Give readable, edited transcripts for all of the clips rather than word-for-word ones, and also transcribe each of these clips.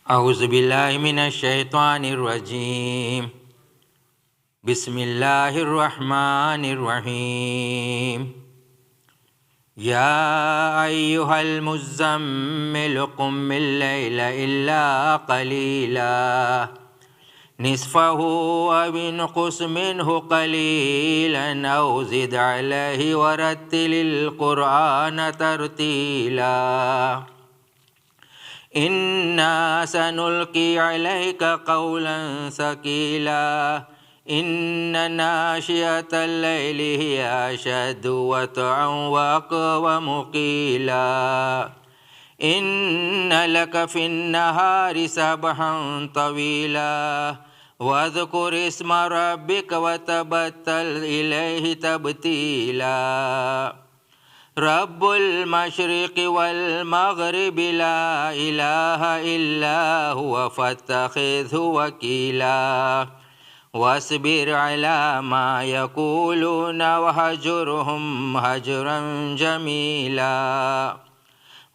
أعوذ بالله من الشيطان الرجيم. بسم الله الرحمن الرحيم. يا أيها المزمل قم الليل إلا قليلا نصفه أو انقص منه قليلا أو زد عليه ورتل القرآن ترتيلا. إنا سنلقي عليك قولا ثقيلا إن ناشئة الليل هي أشد وطئا وأقوم قيلا. إن لك في النهار سبحا طويلا واذكر اسم ربك وتبتل إليه تبتيلا. رب المشرق والمغرب لا إله إلا هو فاتخذه وكيلا. واصبر على ما يقولون وهجرهم هجرا جميلا.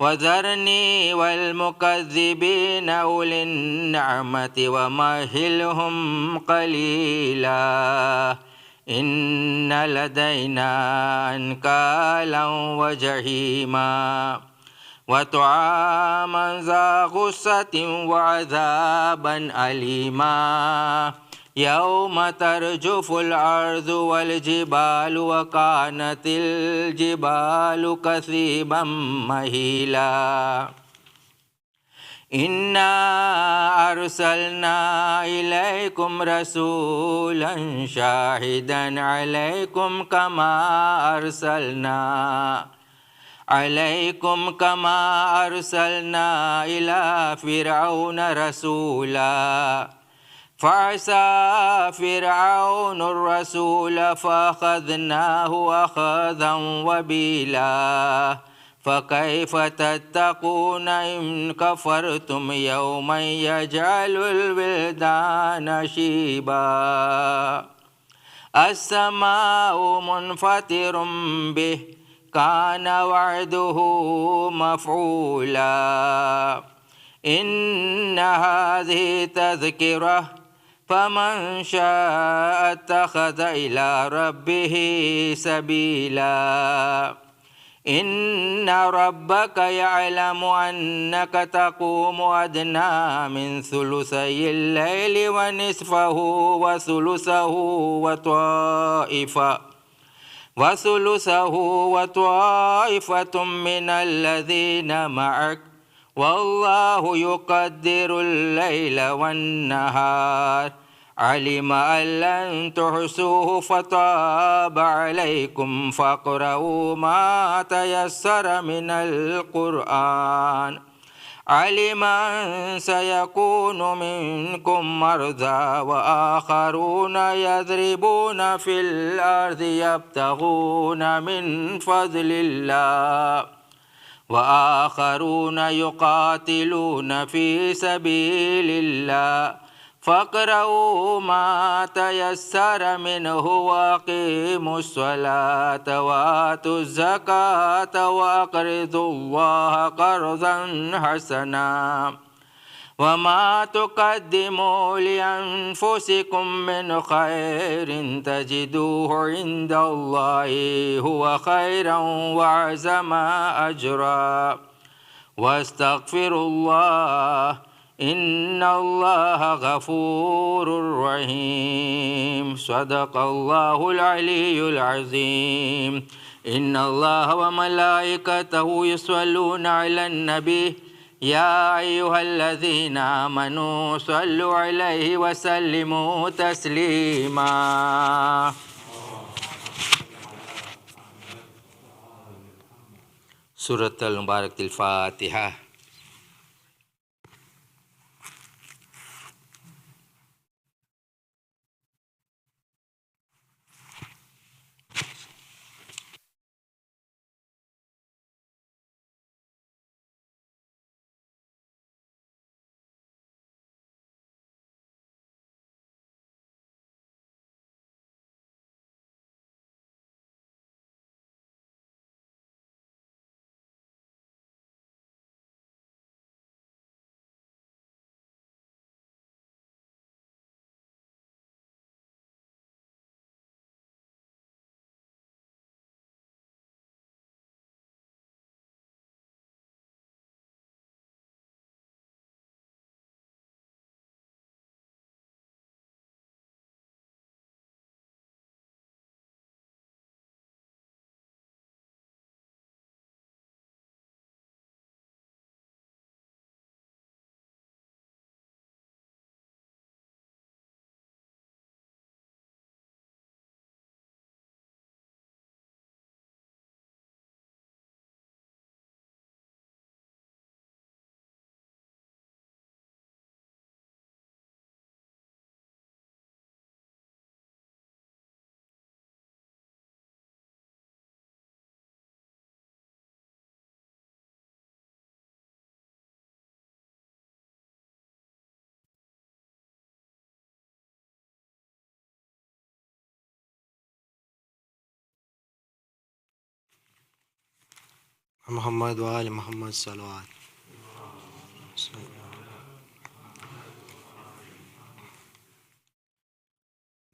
وذرني والمكذبين أولي النعمة ومهلهم قليلا. إن لدينا أنكالا وجحيما وطعاما ذا غصة وعذابا أليما. يوم ترجف الأرض والجبال وكانت الجبال كثيبا مهيلا. إنا أرسلنا إليكم رسولا شاهدا عليكم كما أرسلنا إلى فرعون رسولا. فعصى فرعون الرسول فأخذناه أخذا وبيلا. فكيف تتقون إن كفرتم يوما يجعل الولدان شيبا. السماء منفطر به كان وعده مفعولا. إن هذه تذكرة فمن شاء اتخذ إلى ربه سبيلا. إن ربك يعلم أنك تقوم أدنى من ثلثي الليل ونصفه وثلثه وطائفة من الذين معك والله يقدر الليل والنهار. علم أن لن تحصوه فتاب عليكم فاقرؤوا ما تيسر من القرآن. علم أن سيكون منكم مرضى وآخرون يضربون في الأرض يبتغون من فضل الله وآخرون يقاتلون في سبيل الله. فاقرؤوا ما تيسر منه وأقيموا الصلاة وآتوا الزكاة وأقرضوا الله قرضا حسنا. وما تقدموا لأنفسكم من خير تجدوه عند الله هو خيرا وأعظم أجرا. واستغفروا الله إن الله غفور رحيم. صدق الله العلي العظيم. إن الله وملائكته يصلون على النبي يا أيها الذين آمنوا صلوا عليه وسلموا تسليما. سورة المباركة الفاتحة. محمد وآل محمد صلوات.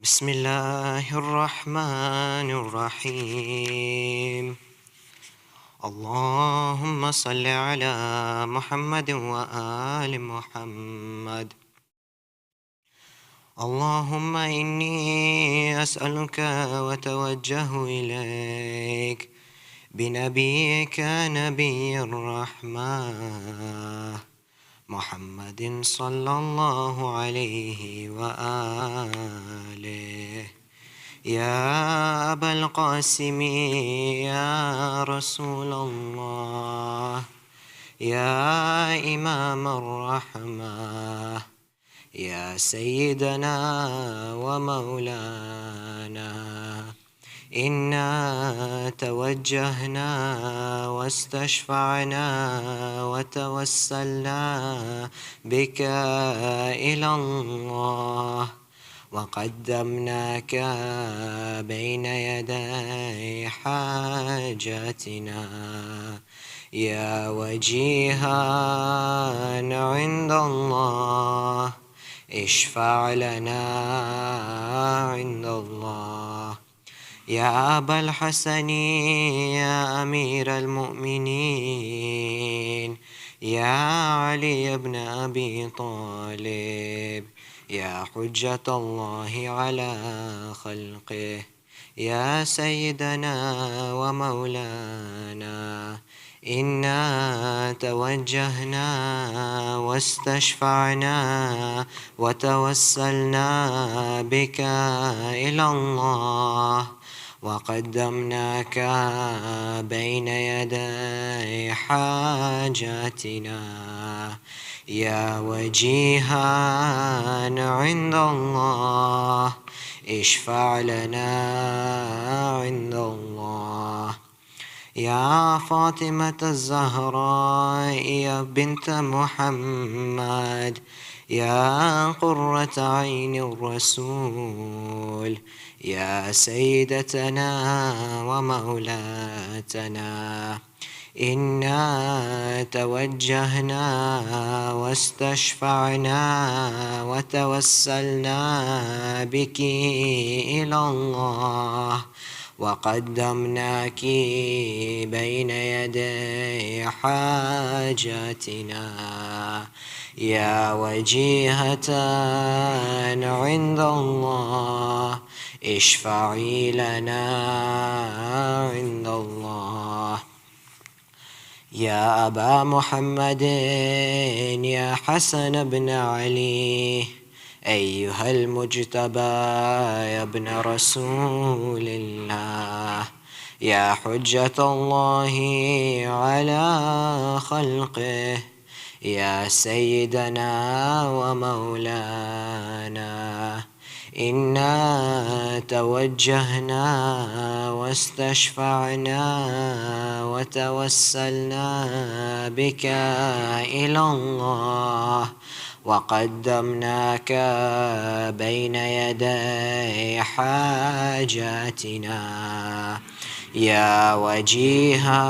بسم الله الرحمن الرحيم. اللهم صل على محمد وآل محمد. اللهم إني أسألك وتوجه إليك بنبيك نبي الرحمة محمد صلى الله عليه وآله. يا أبا القاسم يا رسول الله، يا إمام الرحمة، يا سيدنا ومولانا، إنا توجهنا واستشفعنا وتوسلنا بك إلى الله، وقدمناك بين يدي حاجاتنا يا وجيها عند الله، اشفع لنا عند الله. يا أبا الحسن يا أمير المؤمنين، يا علي بن أبي طالب، يا حجة الله على خلقه، يا سيدنا ومولانا، إنا توجهنا واستشفعنا وتوسلنا بك إلى الله، وقدمناك بين يدي حاجاتنا يا وجيها عند الله، اشفع لنا عند الله. يا فاطمة الزهراء يا بنت محمد، يا قرة عين الرسول، يا سيدتنا ومولاتنا، إنا توجهنا واستشفعنا وتوسلنا بك إلى الله، وقدمناك بين يدي حاجاتنا يا وجيهة عند الله، اشفعي لنا عند الله. يا أبا محمد يا حسن بن علي، أيها المجتبى يا ابن رسول الله، يا حجة الله على خلقه، يا سيدنا ومولانا، إنا توجهنا واستشفعنا وتوسلنا بك إلى الله، وقدمناك بين يدي حاجاتنا يا وجيها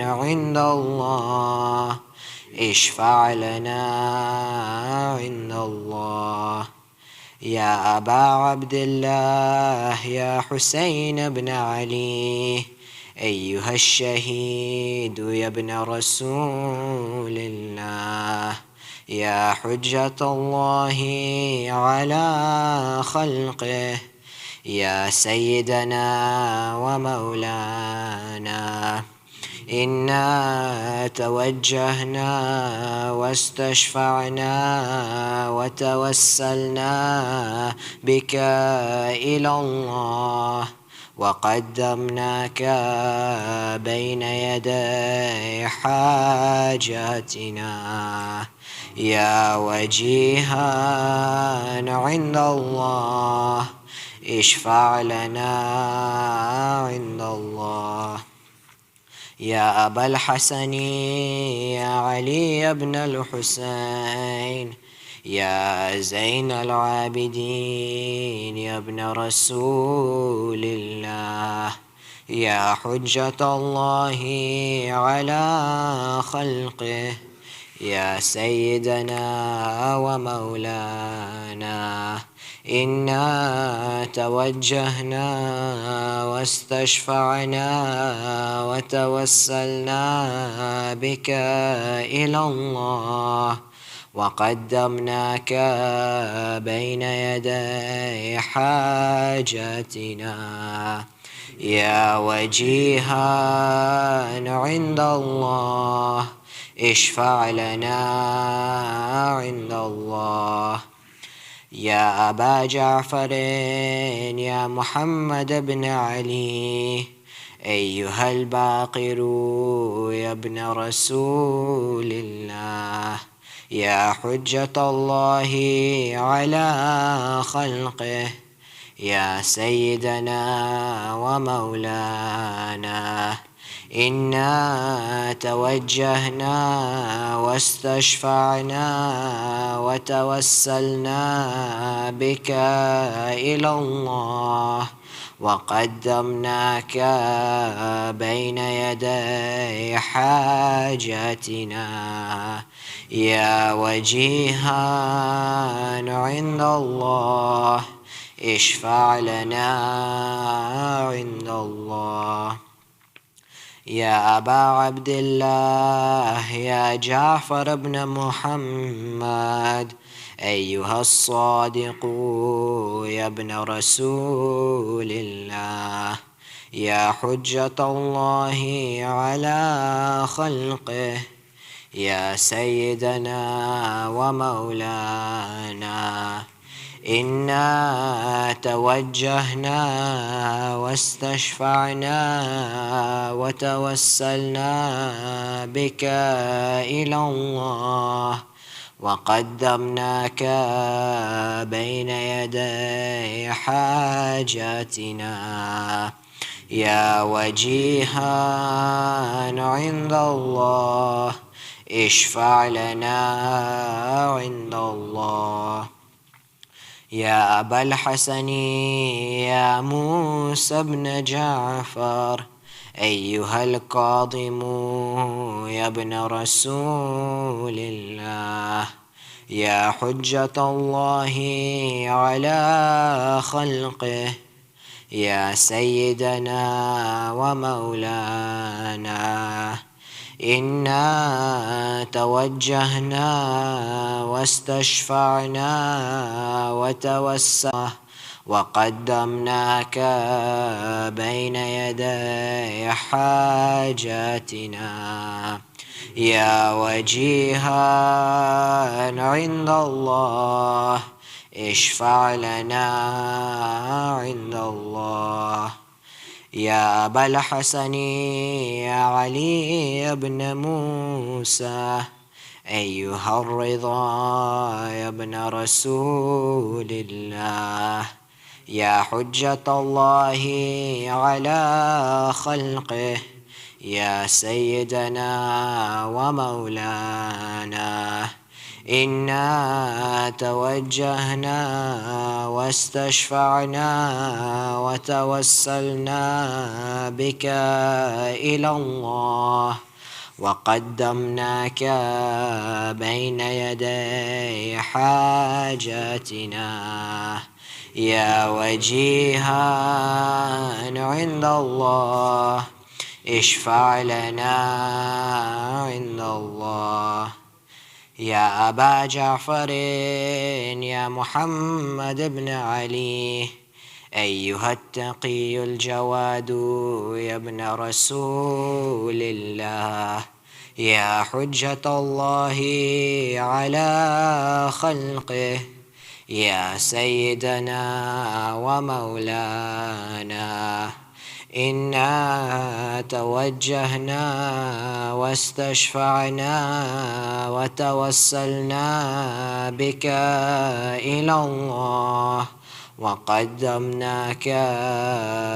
عند الله، اشفع لنا عند الله. يا أبا عبد الله يا حسين بن علي، أيها الشهيد يا ابن رسول الله، يا حجة الله على خلقه، يا سيدنا ومولانا، إنا توجهنا واستشفعنا وتوسلنا بك إلى الله، وقدمناك بين يدي حاجاتنا يا وجيها عند الله، اشفع لنا عند الله. يا أبا الحسن يا علي بن الحسين، يا زين العابدين يا ابن رسول الله، يا حجة الله على خلقه يا سيدنا ومولانا إنا توجهنا واستشفعنا وتوسلنا بك إلى الله وقدمناك بين يدي حاجاتنا يا وجيها عند الله اشفع لنا عند الله يا أبا جعفر يا محمد بن علي أيها الباقر يا ابن رسول الله يا حجة الله على خلقه يا سيدنا ومولانا إنا توجهنا واستشفعنا وتوسلنا بك إلى الله وقدمناك بين يدي حاجاتنا يا وجيها عند الله اشفع لنا عند الله يا أبا عبد الله يا جعفر بن محمد أيها الصادق يا ابن رسول الله يا حجة الله على خلقه يا سيدنا ومولانا إنا توجهنا واستشفعنا وتوسلنا بك إلى الله وقدمناك بين يدي حاجاتنا يا وجيها عند الله اشفع لنا عند الله يا أبا الحسن يا موسى بن جعفر أيها الكاظم يا ابن رسول الله يا حجة الله على خلقه يا سيدنا ومولانا إنا توجهنا واستشفعنا وتوسلنا وقدمناك بين يدي حاجاتنا يا وجيها عند الله اشفع لنا عند الله يا أبا الحسن يا علي بن موسى أيها الرضا يا ابن رسول الله يا حجة الله على خلقه يا سيدنا ومولانا إنا توجهنا واستشفعنا وتوسلنا بك إلى الله وقدمناك بين يدي حاجاتنا يا وجيها عند الله اشفع لنا عند الله يا أبا جعفر يا محمد بن علي أيها التقي الجواد يا ابن رسول الله يا حجة الله على خلقه يا سيدنا ومولانا إنا توجهنا واستشفعنا وتوسلنا بك إلى الله وقدمناك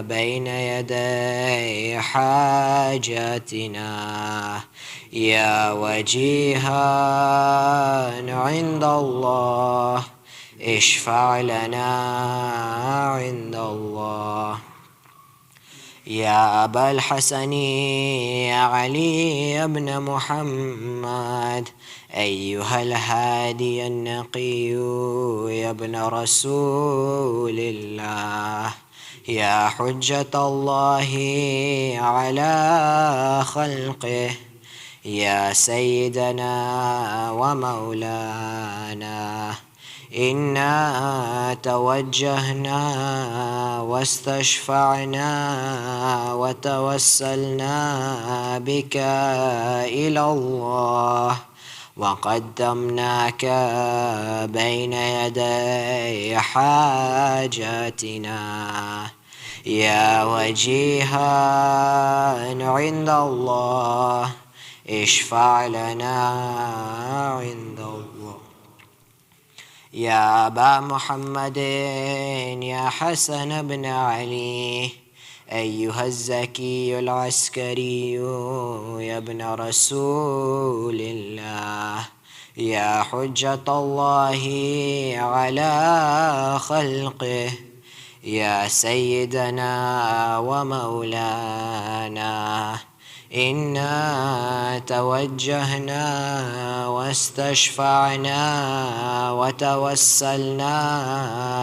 بين يدي حاجاتنا يا وجيها عند الله اشفع لنا عند الله يا أبا الحسن يا علي بن محمد أيها الهادي النقي يا ابن رسول الله يا حجة الله على خلقه يا سيدنا ومولانا إنا توجهنا واستشفعنا وتوسلنا بك إلى الله وقدمناك بين يدي حاجاتنا يا وجيها عند الله اشفع لنا عند الله يا أبا محمد يا حسن بن علي أيها الزكي العسكري يا ابن رسول الله يا حجة الله على خلقه يا سيدنا ومولانا إنا توجهنا واستشفعنا وتوسلنا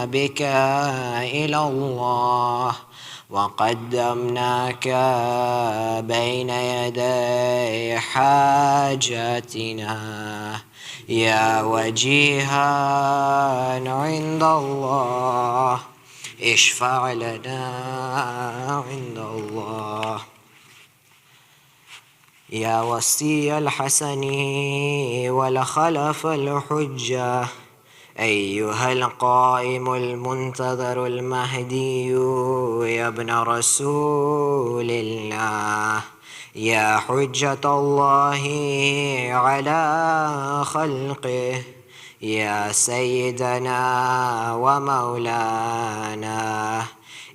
بك إلى الله وقدمناك بين يدي حاجاتنا يا وجيها عند الله اشفع لنا عند الله يا وصي الحسن ولخلف الحجة أيها القائم المنتظر المهدي يا ابن رسول الله يا حجة الله على خلقه يا سيدنا ومولانا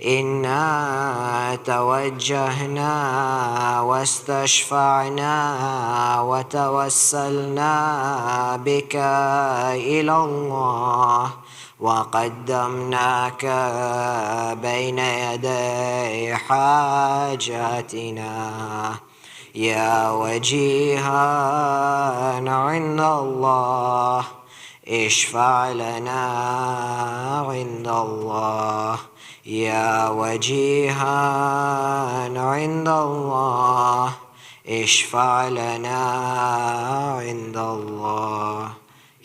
إنا توجهنا واستشفعنا وتوسلنا بك إلى الله وقدمناك بين يدي حاجاتنا يا وجيها عند الله اشفع لنا عند الله يا وجيها عند الله اشفع لنا عند الله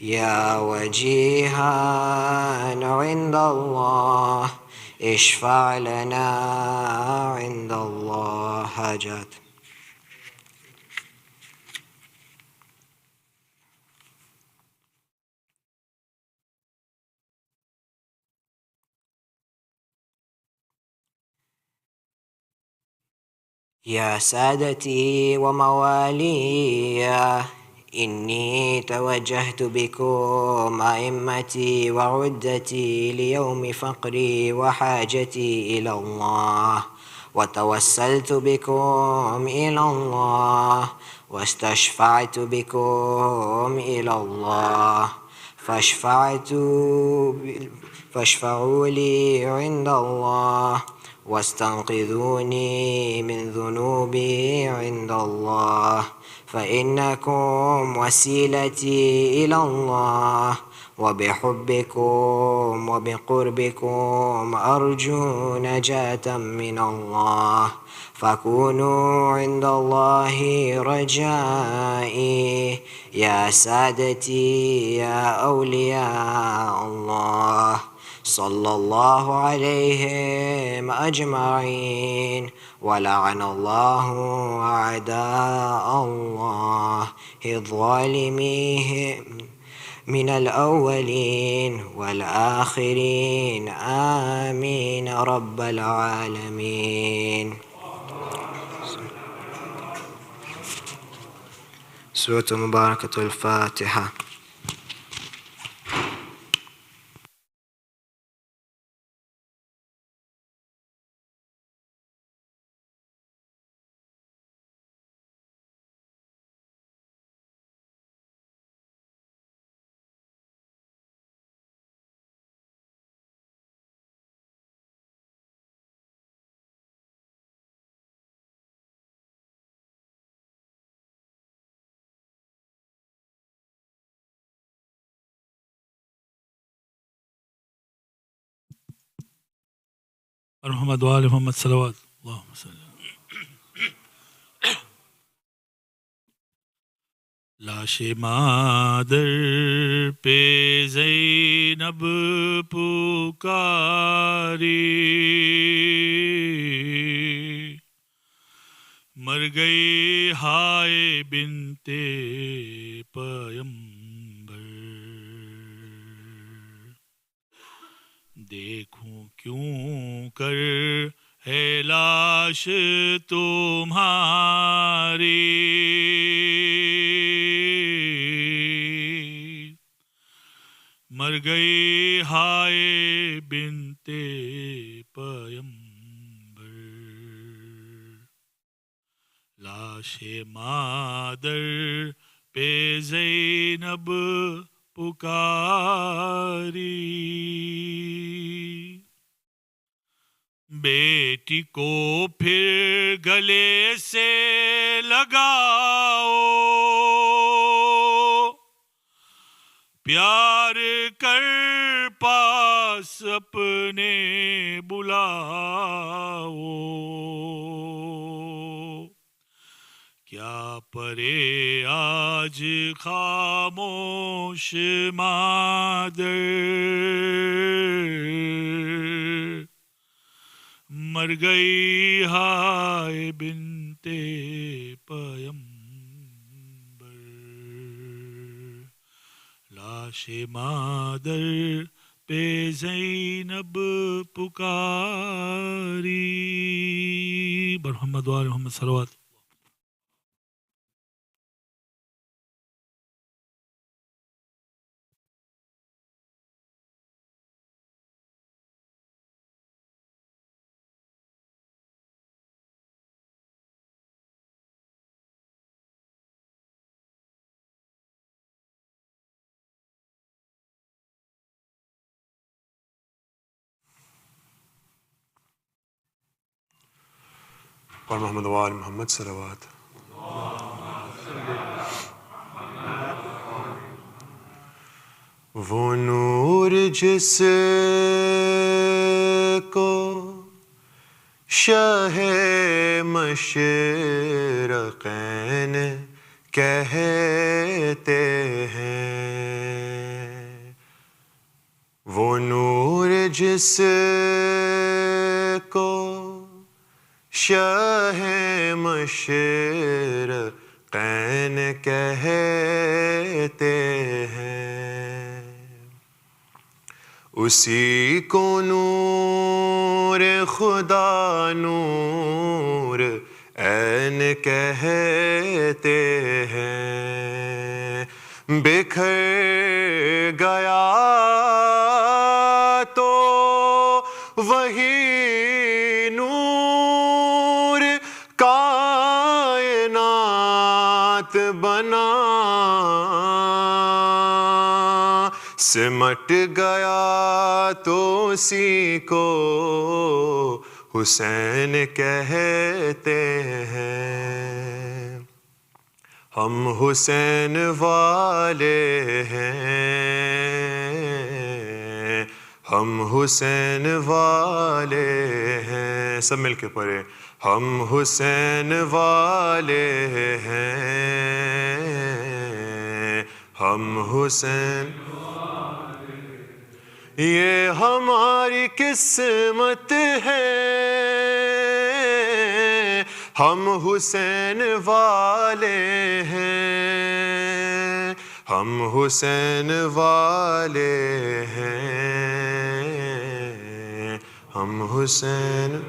يا وجيها عند الله اشفع لنا عند الله حاجات يا سادتي وموالي إني توجهت بكم أئمتي وعدتي ليوم فقري وحاجتي إلى الله وتوسلت بكم إلى الله واستشفعت بكم إلى الله فاشفعوا لي عند الله واستنقذوني من ذنوبي عند الله فإنكم وسيلتي إلى الله وبحبكم وبقربكم أرجو نجاة من الله فكونوا عند الله رجائي يا سادتي يا أولياء الله صلى الله عليهم أجمعين ولعن الله أعداء الله الظالمين من الأولين والآخرين آمين رب العالمين. سورة مباركة الفاتحة. محمد وآل محمد صلوات اللہم صلی لاش مادر پہ زینب پکاری مر گئی ہائے بنت پیمبر دیکھوں کیوں کر ہے لاش تمہاری مر گئی ہائے بنت پیمبر لاش مادر پہ زینب پکاری بیٹی کو پھر گلے سے لگاؤ پیار کر پاس اپنے بلاؤ کیا پرے آج خاموش مادر مر گئی ہائے بنت پیمبر لاش مادر پہ زینب پکاری محمد وآل محمد صلوات اور محمد وآل محمد صلوات وہ نور جس کو شاہ مشرقین کہتے ہیں وہ نور جس کو شاہ مشرقین کہتے ہیں اسی کو نور خدا نور عین کہتے ہیں بکھر گیا تو وہی نور کائنات بنا سمٹ گیا تو اسی کو حسین کہتے ہیں ہم حسین والے ہیں ہم حسین والے ہیں سب مل کے پڑھے ہم حسین والے ہیں ہم حسین یہ ہماری قسمت ہے ہم حسین والے ہیں ہم حسین والے ہیں ہم حسین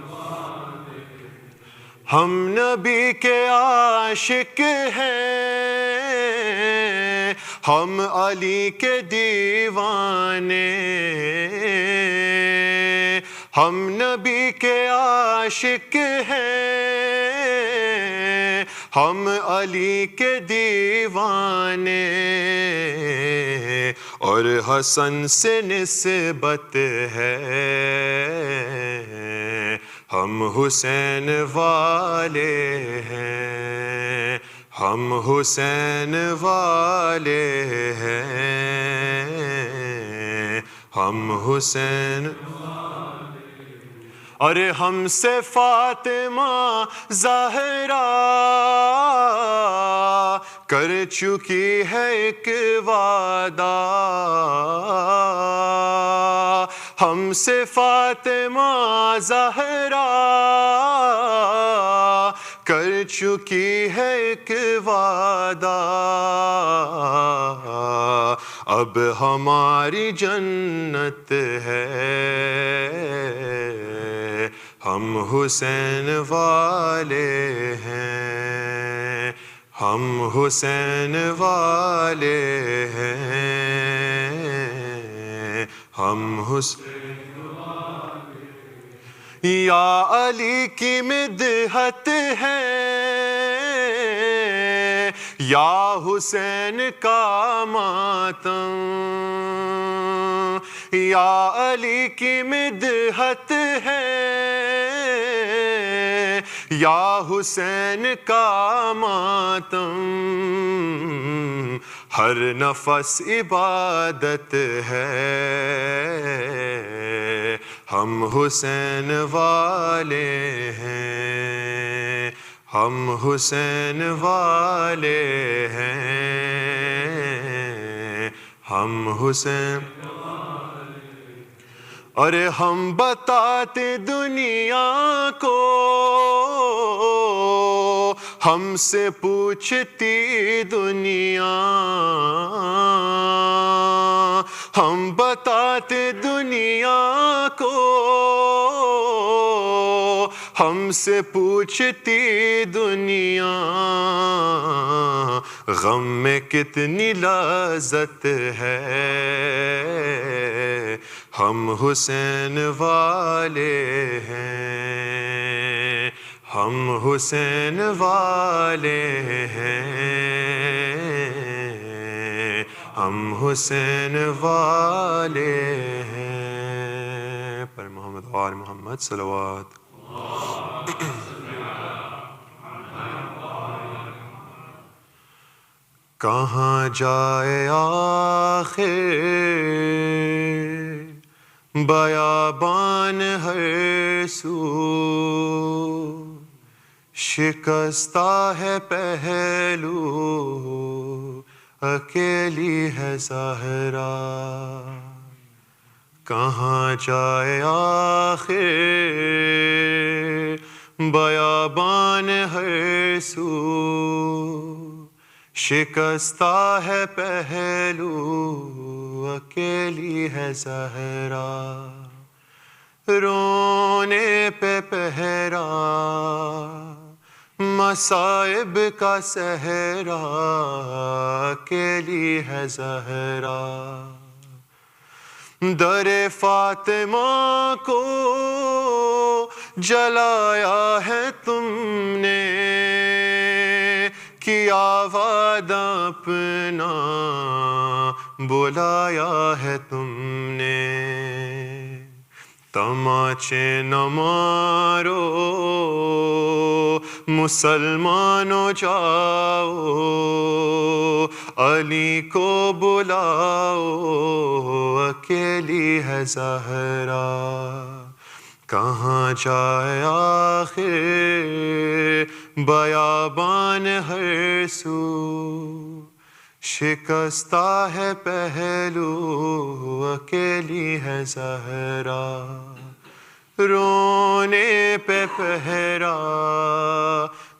ہم نبی کے عاشق ہیں ہم علی کے دیوانے ہم نبی کے عاشق ہیں ہم علی کے دیوانے اور حسن سے نسبت ہے ہم حسین والے ہیں ہم حسین والے ہیں ہم حسین اور ہم سے فاطمہ زہرا کر چکی ہے ایک وعدہ، ہم سے فاطمہ زہرا کر چکی ہے ایک وعدہ، اب ہماری جنت ہے، ہم حسین والے ہیں، ہم حسین والے ہیں، ہم حسین والے ہیں۔ یا علی کی مدحت ہے، یا حسین کا ماتم، یا علی کی مدحت ہے، یا حسین کا ماتم، ہر نفس عبادت ہے، ہم حسین والے ہیں، ہم حسین والے ہیں، ہم حسین والے ہیں۔ اور ہم بتاتے دنیا کو، ہم سے پوچھتی دنیا، ہم بتاتے دنیا کو، ہم سے پوچھتی دنیا، غم میں کتنی لذت ہے، ہم حسین والے ہیں، ہم حسین والے ہیں، ہم حسین والے ہیں۔ پر محمد وآل محمد صلوات۔ کہاں جائے آخر بیابان ہر سو، شکستہ ہے پہلو اکیلی ہے زہرا، کہاں جائے آخر بیابان ہر سو، شکستہ ہے پہلو اکیلی ہے زہرا، رونے پہ پہرا مصائب کا صحرا، اکیلی ہے زہرا، در فاطمہ کو جلایا ہے تم نے، کیا وعدہ اپنا بلایا ہے تم نے، تماچے نہ مارو مسلمانوں جاؤ، علی کو بلاؤ اکیلی ہے زہرا، کہاں جائے آخر بیابان ہر سو، شکستہ ہے پہلو اکیلی ہے زہرا، رونے پہ پہرا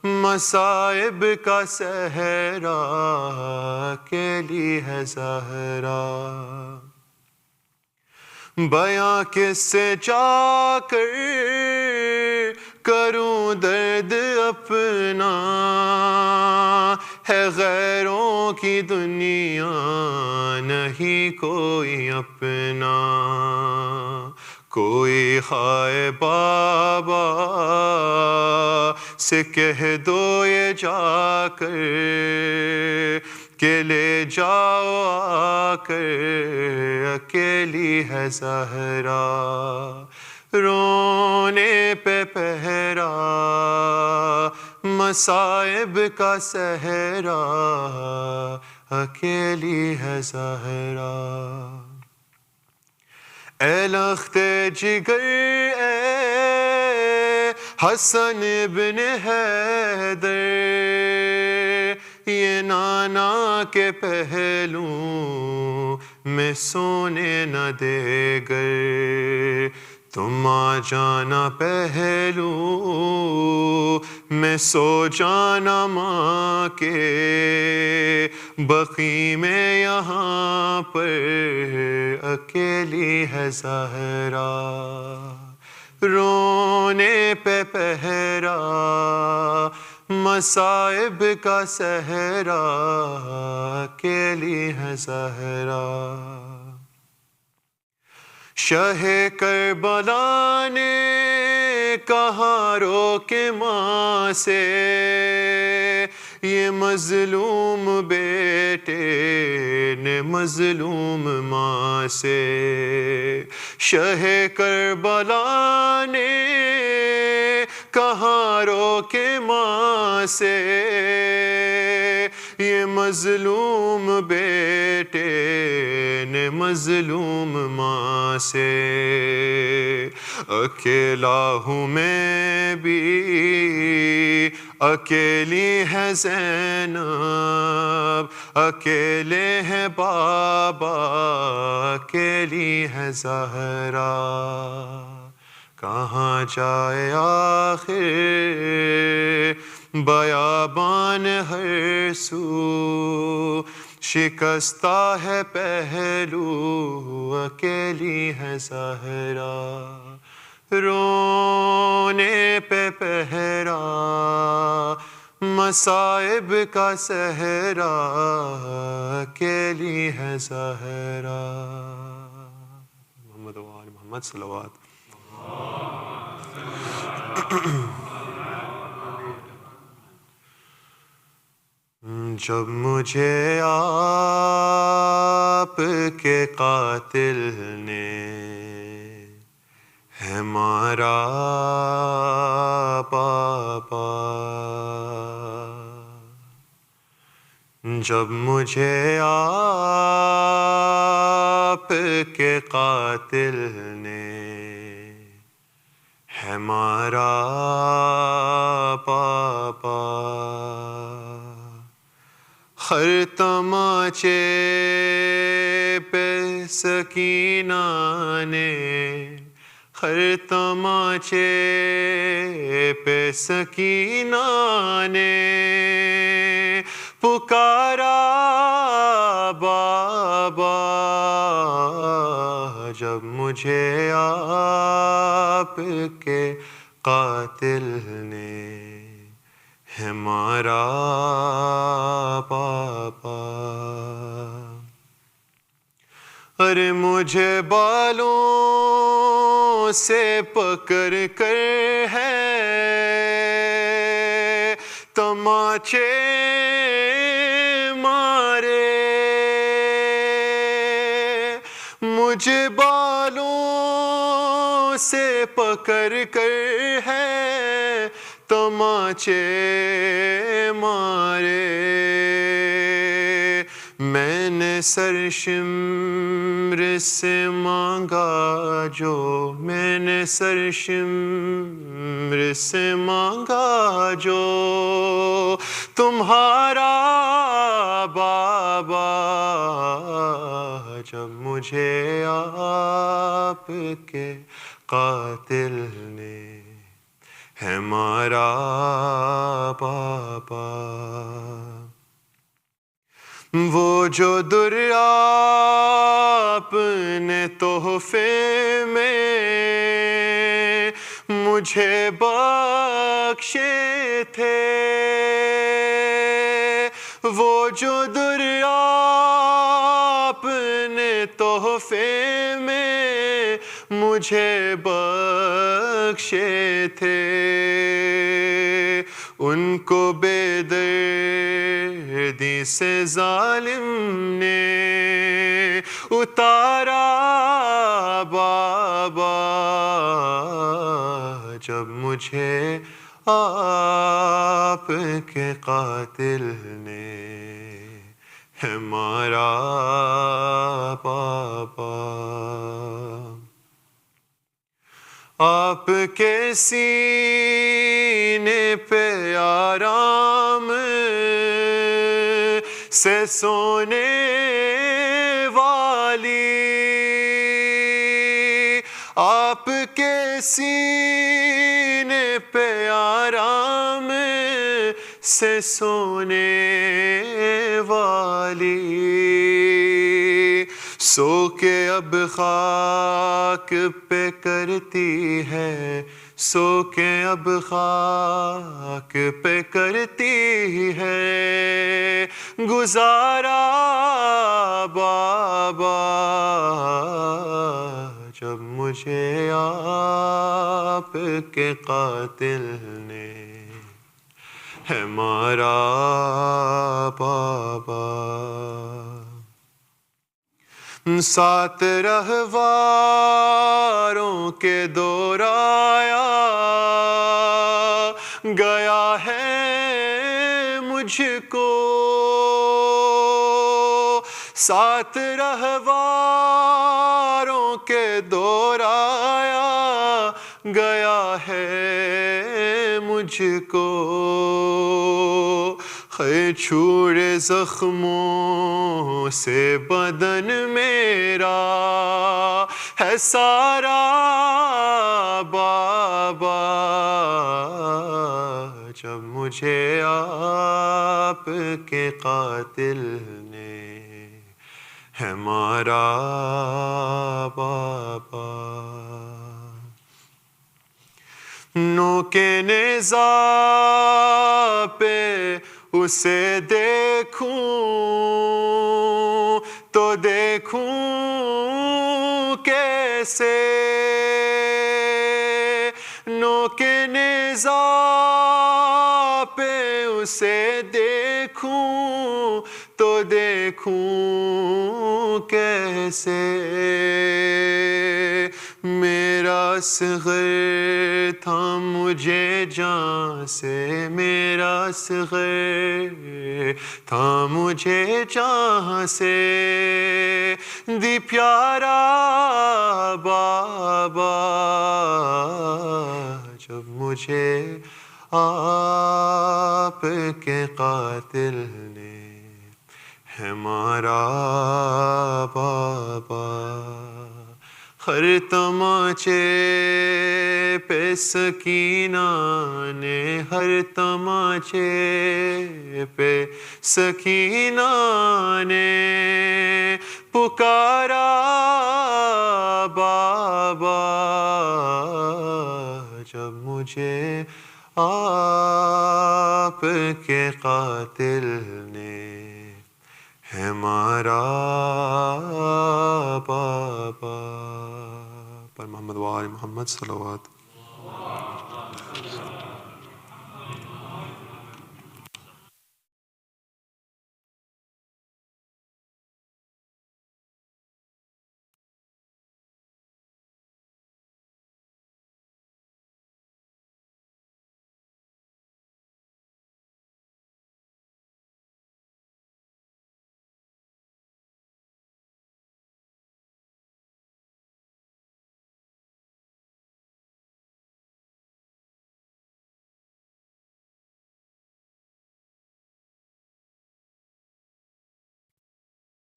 مصائب کا صحرا، اکیلی ہے زہرا، بیاں کس سے جا کر کروں درد اپنا، ہے غیروں کی دنیا نہیں کوئی اپنا، کوئی ہائے بابا سے کہہ دو یہ جا کر کہ لے جاؤ آ کر، اکیلی ہے زہرا، رونے پہ پہرا مصائب کا صحرا، اکیلی ہے زہرا، اے لخت جگر اے حسن ابن حیدر یہ نانا کے پہلو میں سونے نہ دے گر تم آ جانا پہلو میں سو جانا ماں کے بقی میں یہاں پر اکیلی ہے زہرا رونے پہ پہرا مصائب کا صحرا اکیلی ہے زہرا شاہ کربلا نے کہا روکے ماں سے یہ مظلوم بیٹے نے مظلوم ماں سے شاہ کربلا نے کہا روکے ماں سے یہ مظلوم بیٹے نے مظلوم ماں سے اکیلا ہوں میں بھی اکیلی ہے زینب اکیلے ہیں بابا اکیلی ہے زہرا کہاں جائے آخر بیابان ہر سو شکستہ ہے پہلو اکیلی ہے زہرا رونے پہ پہرا مصائب کا صحرا اکیلی ہے زہرا محمد و آل محمد صلوات جب مجھے آپ کے قاتل نے ہے مارا پاپا جب مجھے آپ کے قاتل نے ہے مارا پاپا ہر تماچے پہ سکینہ نے ہر تماچے پہ سکینہ نے پکارا بابا جب مجھے آپ کے قاتل نے ہے مارا پاپا ارے مجھے بالوں سے پکڑ کر ہے تماچے مارے مجھے بالوں سے پکڑ کر ہے تماچے مارے میں نے سرشمر سے مانگا جو میں نے سرشمر سے مانگا جو تمہارا بابا جب مجھے آپ کے قاتل نے ہے مارا پاپا وہ جو در آپ نے تحفے میں مجھے بخشے تھے وہ جو در آپ نے تحفے میں مجھے بخشے تھے ان کو بے دردی سے ظالم نے اتارا بابا جب مجھے آپ کے قاتل نے ہے مارا پاپا آپ کے سینے پہ آرام سے سونے والی، آپ کے سینے پہ آرام سے سونے والی، سو کے اب خاک پہ کرتی ہے، سو کے اب خاک پہ کرتی ہے گزارا بابا، جب مجھے آپ کے قاتل نے ہے مارا بابا۔ سات رہواروں کے دورایا گیا ہے مجھ کو، سات رہواروں کے دورایا گیا ہے مجھ کو، چھوڑے زخموں سے بدن میرا ہے سارا بابا، جب مجھے آپ کے قاتل نے ہے مارا بابا۔ نوک نیزہ پہ اسے دیکھوں تو دیکھوں کیسے، نوک نیزہ پہ اسے دیکھوں تو دیکھوں کیسے، میرا صغر تھا مجھے جان سے، میرا صغر تھا مجھے جان سے دی پیارا بابا، جب مجھے آپ کے قاتل نے ہے مارا بابا۔ ہر تماچے پہ سکینہ نے، ہر تماچے پہ سکینہ نے پکارا بابا، جب مجھے آپ کے قاتل نے ہے مارا بابا۔ پر محمد وآل محمد صلوات۔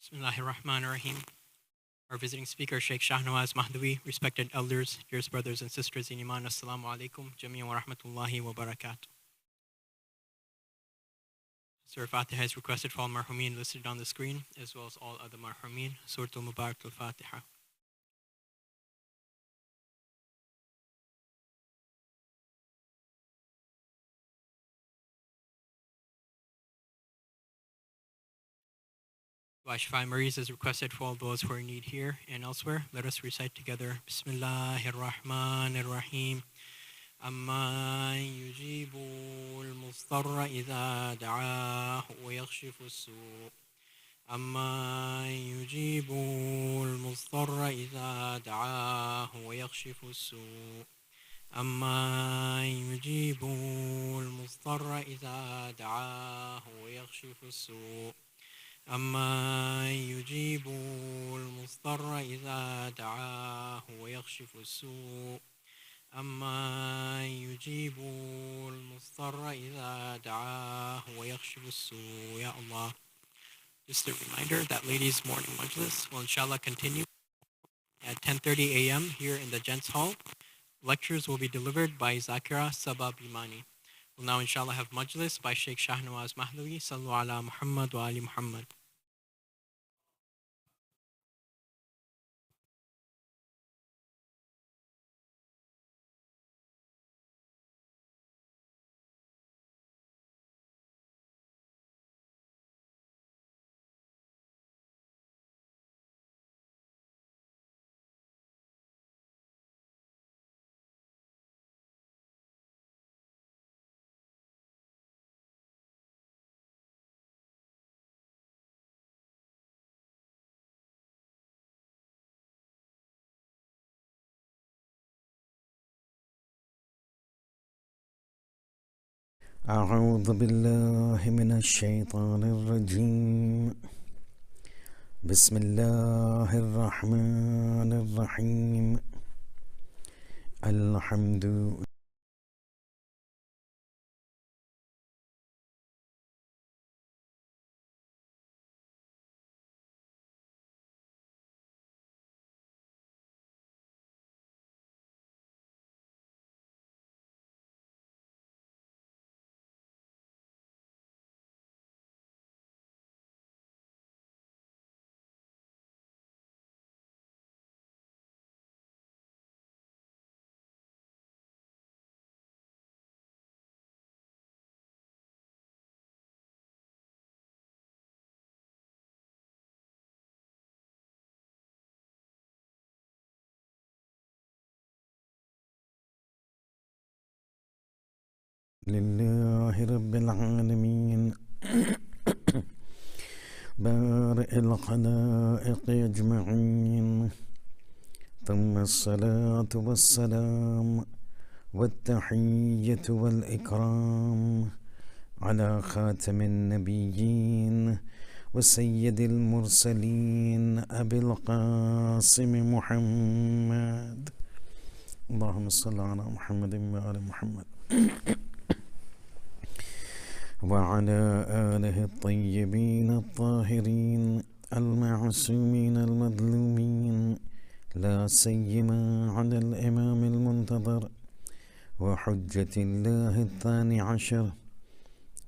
Bismillahirrahmanirrahim. Our visiting speaker, Sheikh Shahnawaz Mahdawi, respected elders, dearest brothers and sisters in Iman, Assalamu alaikum, Jami'an wa rahmatullahi wa barakatuh. Surah Fatiha is requested for all marhumin listed on the screen, as well as all other marhumin. Surah Al-Mubarak Al-Fatiha. Washifai Mariz is requested for all those who are in need here and elsewhere. Let us recite together. Bismillahirrahmanirrahim. أَمَّن يُجِيبُ الْمُضْطَرَّ إِذَا دَعَاهُ وَيَكْشِفُ السُّوءَ أَمَّن يُجِيبُ الْمُضْطَرَّ إِذَا دَعَاهُ وَيَكْشِفُ السُّوءَ أَمَّن يُجِيبُ الْمُضْطَرَّ إِذَا دَعَاهُ وَيَكْشِفُ السُّوءَ أَمَّن يُجِيبُ الْمُضْطَرَّ إِذَا دَعَاهُ وَيَكْشِفُ السُّوءَ أما يجيب المضطر إذا دعاه ويخشف السوء. Ya Allah. Just a reminder that ladies' morning majlis will inshallah continue at 10:30 a.m. here in the Gents Hall. Lectures will be delivered by Zakira Sabah Bimani. We'll now inshallah have majlis by Sheikh Shahnawaz Mahdawi. Sallu ala Muhammad wa ali Muhammad. أعوذ بالله من الشيطان الرجيم بسم الله الرحمن الرحيم الحمد لله رب العالمين بارئ الخلائق أجمعين ثم الصلاة والسلام والتحية والإكرام على خاتم النبيين وسيد المرسلين أبي القاسم محمد اللهم صل على محمد وآل محمد وعلى آله الطيبين الطاهرين المعصومين المظلومين لا سيما على الإمام المنتظر وحجة الله الثاني عشر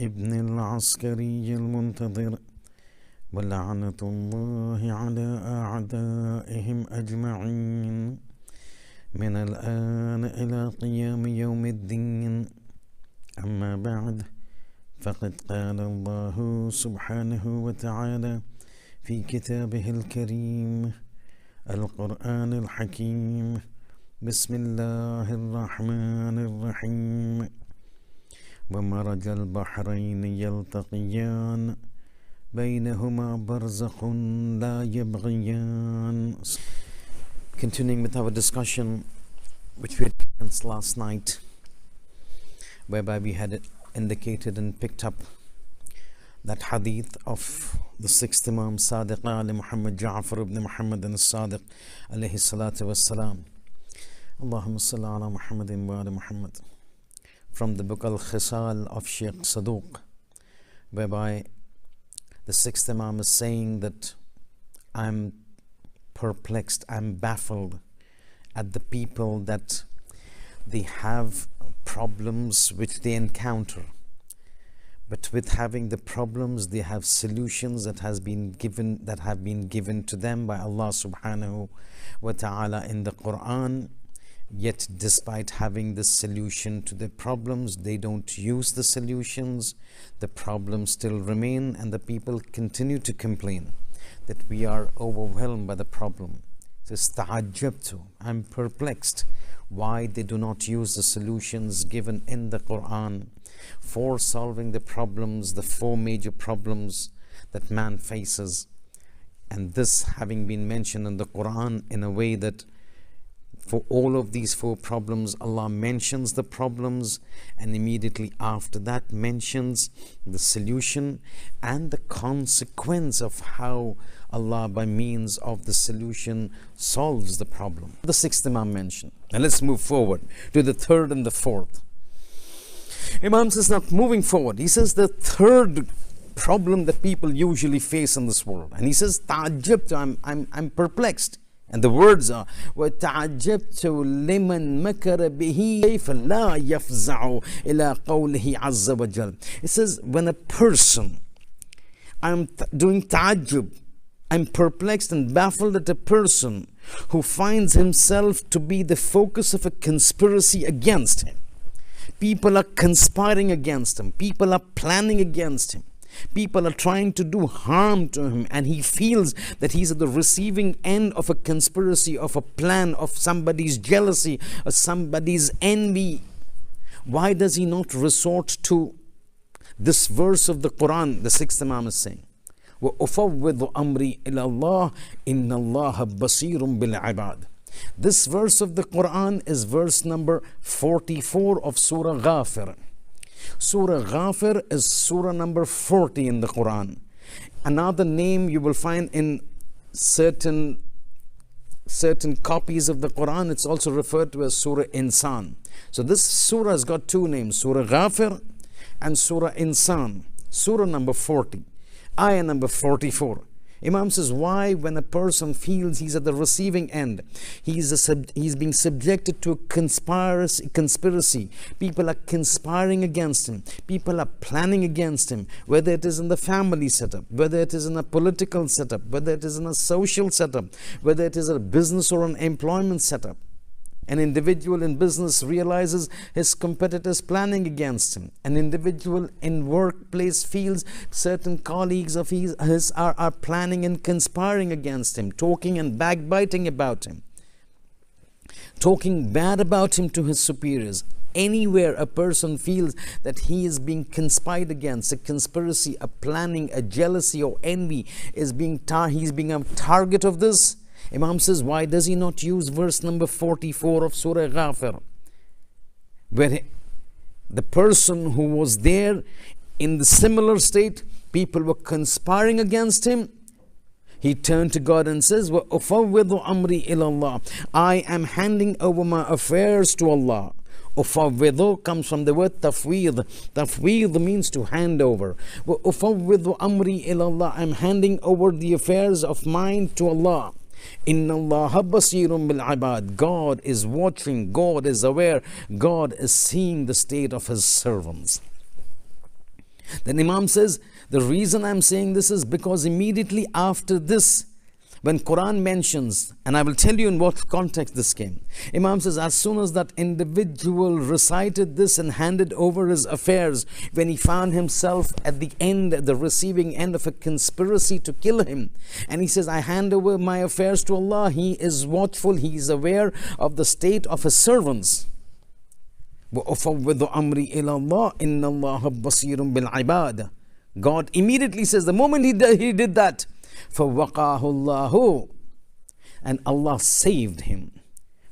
ابن العسكري المنتظر ولعنة الله على أعدائهم أجمعين من الآن إلى قيام يوم الدين. أما بعد، فقد قال الله سبحانه وتعالى في كتابه الكريم القرآن الحكيم: بسم الله الرحمن الرحيم: ومرج البحرين يلتقيان بينهما برزخ لا يبغيان. Continuing with our discussion which we had commenced last night, whereby we had indicated and picked up that hadith of the sixth Imam Sadiq Ali Muhammad Ja'far ibn Muhammad al-Sadiq alayhi salatu wassalam. Allahumma salli ala Muhammadin wa ala Muhammad, from the book Al-Khisal of Sheikh Saduq, whereby the sixth Imam is saying that I'm perplexed, I'm baffled at the people that they have problems which they encounter, but with having the problems they have solutions that have been given to them by Allah subhanahu wa ta'ala in the Quran. Yet despite having the solution to the problems, they don't use the solutions. The problems still remain, and the people continue to complain that we are overwhelmed by the problem. It says, "Ta'ajjabtu," I'm perplexed why they do not use the solutions given in the Quran for solving the problems, the four major problems that man faces. And this having been mentioned in the Quran in a way that for all of these four problems, Allah mentions the problems and immediately after that mentions the solution and the consequence of how Allah, by means of the solution, solves the problem. The sixth Imam mentioned. Now let's move forward to the third and the fourth. Imam says, not moving forward, he says the third problem that people usually face in this world. And he says, ta'ajjabtu, I'm perplexed. And the words are, وَتَعَجَّبْتُ لِمَنْ مَكَرَ بِهِ كَيْفَ لَا يَفْزَعُ إِلَىٰ قَوْلِهِ عَزَّ وَجَلَّ. It says, when a person, I'm doing ta'ajjub, I'm perplexed and baffled at a person who finds himself to be the focus of a conspiracy against him. People are conspiring against him. People are planning against him. People are trying to do harm to him, and he feels that he's at the receiving end of a conspiracy, of a plan, of somebody's jealousy, or somebody's envy. Why does he not resort to this verse of the Quran? The sixth Imam is saying, وَأُفَوِّضُ أَمْرِي إِلَى اللَّهِ إِنَّ اللَّهَ بَصِيرٌ بِالْعِبَادِ. This verse of the Quran is verse number 44 of Surah Ghafir. Surah Ghafir is surah number 40 in the Quran. Another name you will find in certain copies of the Quran, it's also referred to as Surah Insan. So this surah has got two names, Surah Ghafir and Surah Insan. Surah number 40, ayah number 44. Imam says, why, when a person feels he's at the receiving end, he's being subjected to a conspiracy. People are conspiring against him. People are planning against him, whether it is in the family setup, whether it is in a political setup, whether it is in a social setup, whether it is a business or an employment setup. An individual in business realizes his competitors planning against him. An individual in workplace feels certain colleagues of his are planning and conspiring against him, talking and backbiting about him, talking bad about him to his superiors. Anywhere a person feels that he is being conspired against, a conspiracy, a planning, a jealousy or envy, he's being a target of this. Imam says, why does he not use verse number 44 of Surah Ghafir, where the person who was there in the similar state, people were conspiring against him, he turned to God and says, وَأُفَوِّضُ أَمْرِي إِلَى اللَّهِ, I am handing over my affairs to Allah. Ufawwidu comes from the word tafweed. Tafweed means to hand over. Ufawwidu amri ilallah, I'm handing over the affairs of mine to Allah. Inna Allaha basirun bil ibad. God is watching, God is aware, God is seeing the state of His servants. Then Imam says, the reason I'm saying this is because immediately after this, when Quran mentions, and I will tell you in what context this came, Imam says, as soon as that individual recited this and handed over his affairs, when he found himself at the end, the receiving end of a conspiracy to kill him, and he says, I hand over my affairs to Allah, He is watchful, He is aware of the state of His servants. وَأُفَوِّضُ أَمْرِي إِلَى اللَّهِ إِنَّ اللَّهَ بَصِيرٌ بِالْعِبَادِ. God immediately says, the moment he did that, فَوَقَاهُ اللَّهُ, and Allah saved him.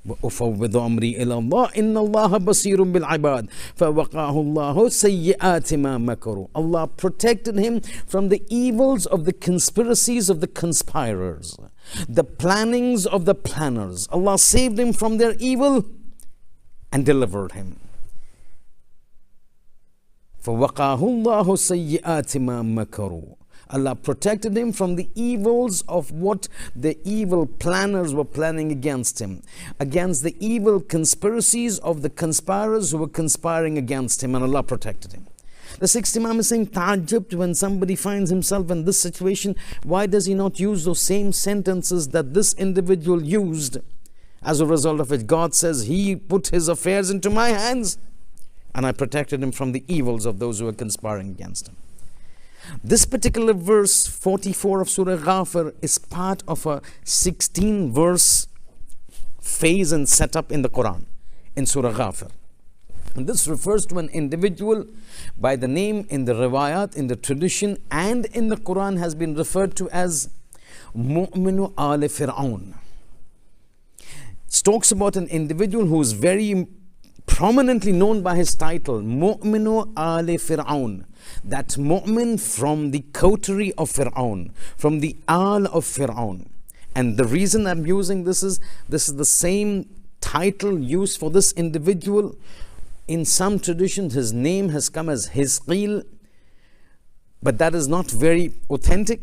وَأُفَوِّضُ أَمْرِي إِلَى اللَّهِ إِنَّ اللَّهَ بَصِيرٌ بِالْعِبَادِ فَوَقَاهُ اللَّهُ سَيِّئَاتِ مَا مَكَرُوا. Allah protected him from the evils of the conspiracies of the conspirers, the plannings of the planners. Allah saved him from their evil and delivered him. فَوَقَاهُ اللَّهُ سَيِّئَاتِ مَا مَكَرُوا. Allah protected him from the evils of what the evil planners were planning against him, against the evil conspiracies of the conspirers who were conspiring against him, and Allah protected him. The sixth Imam is saying, ta'ajjab, when somebody finds himself in this situation, why does he not use those same sentences that this individual used? As a result of it, God says, He put His affairs into my hands, and I protected him from the evils of those who were conspiring against him. This particular verse 44 of Surah Ghafir is part of a 16 verse phase and setup in the Quran, in Surah Ghafir. And this refers to an individual by the name in the riwayat, in the tradition, and in the Quran has been referred to as Mu'minu al Firaoun. It talks about an individual who is very prominently known by his title, Mu'minu al Firaoun. that mu'min from the coterie of Firaoun, from the al of Firaoun. And the reason I'm using this is the same title used for this individual. In some traditions, his name has come as Hizqil, but that is not very authentic.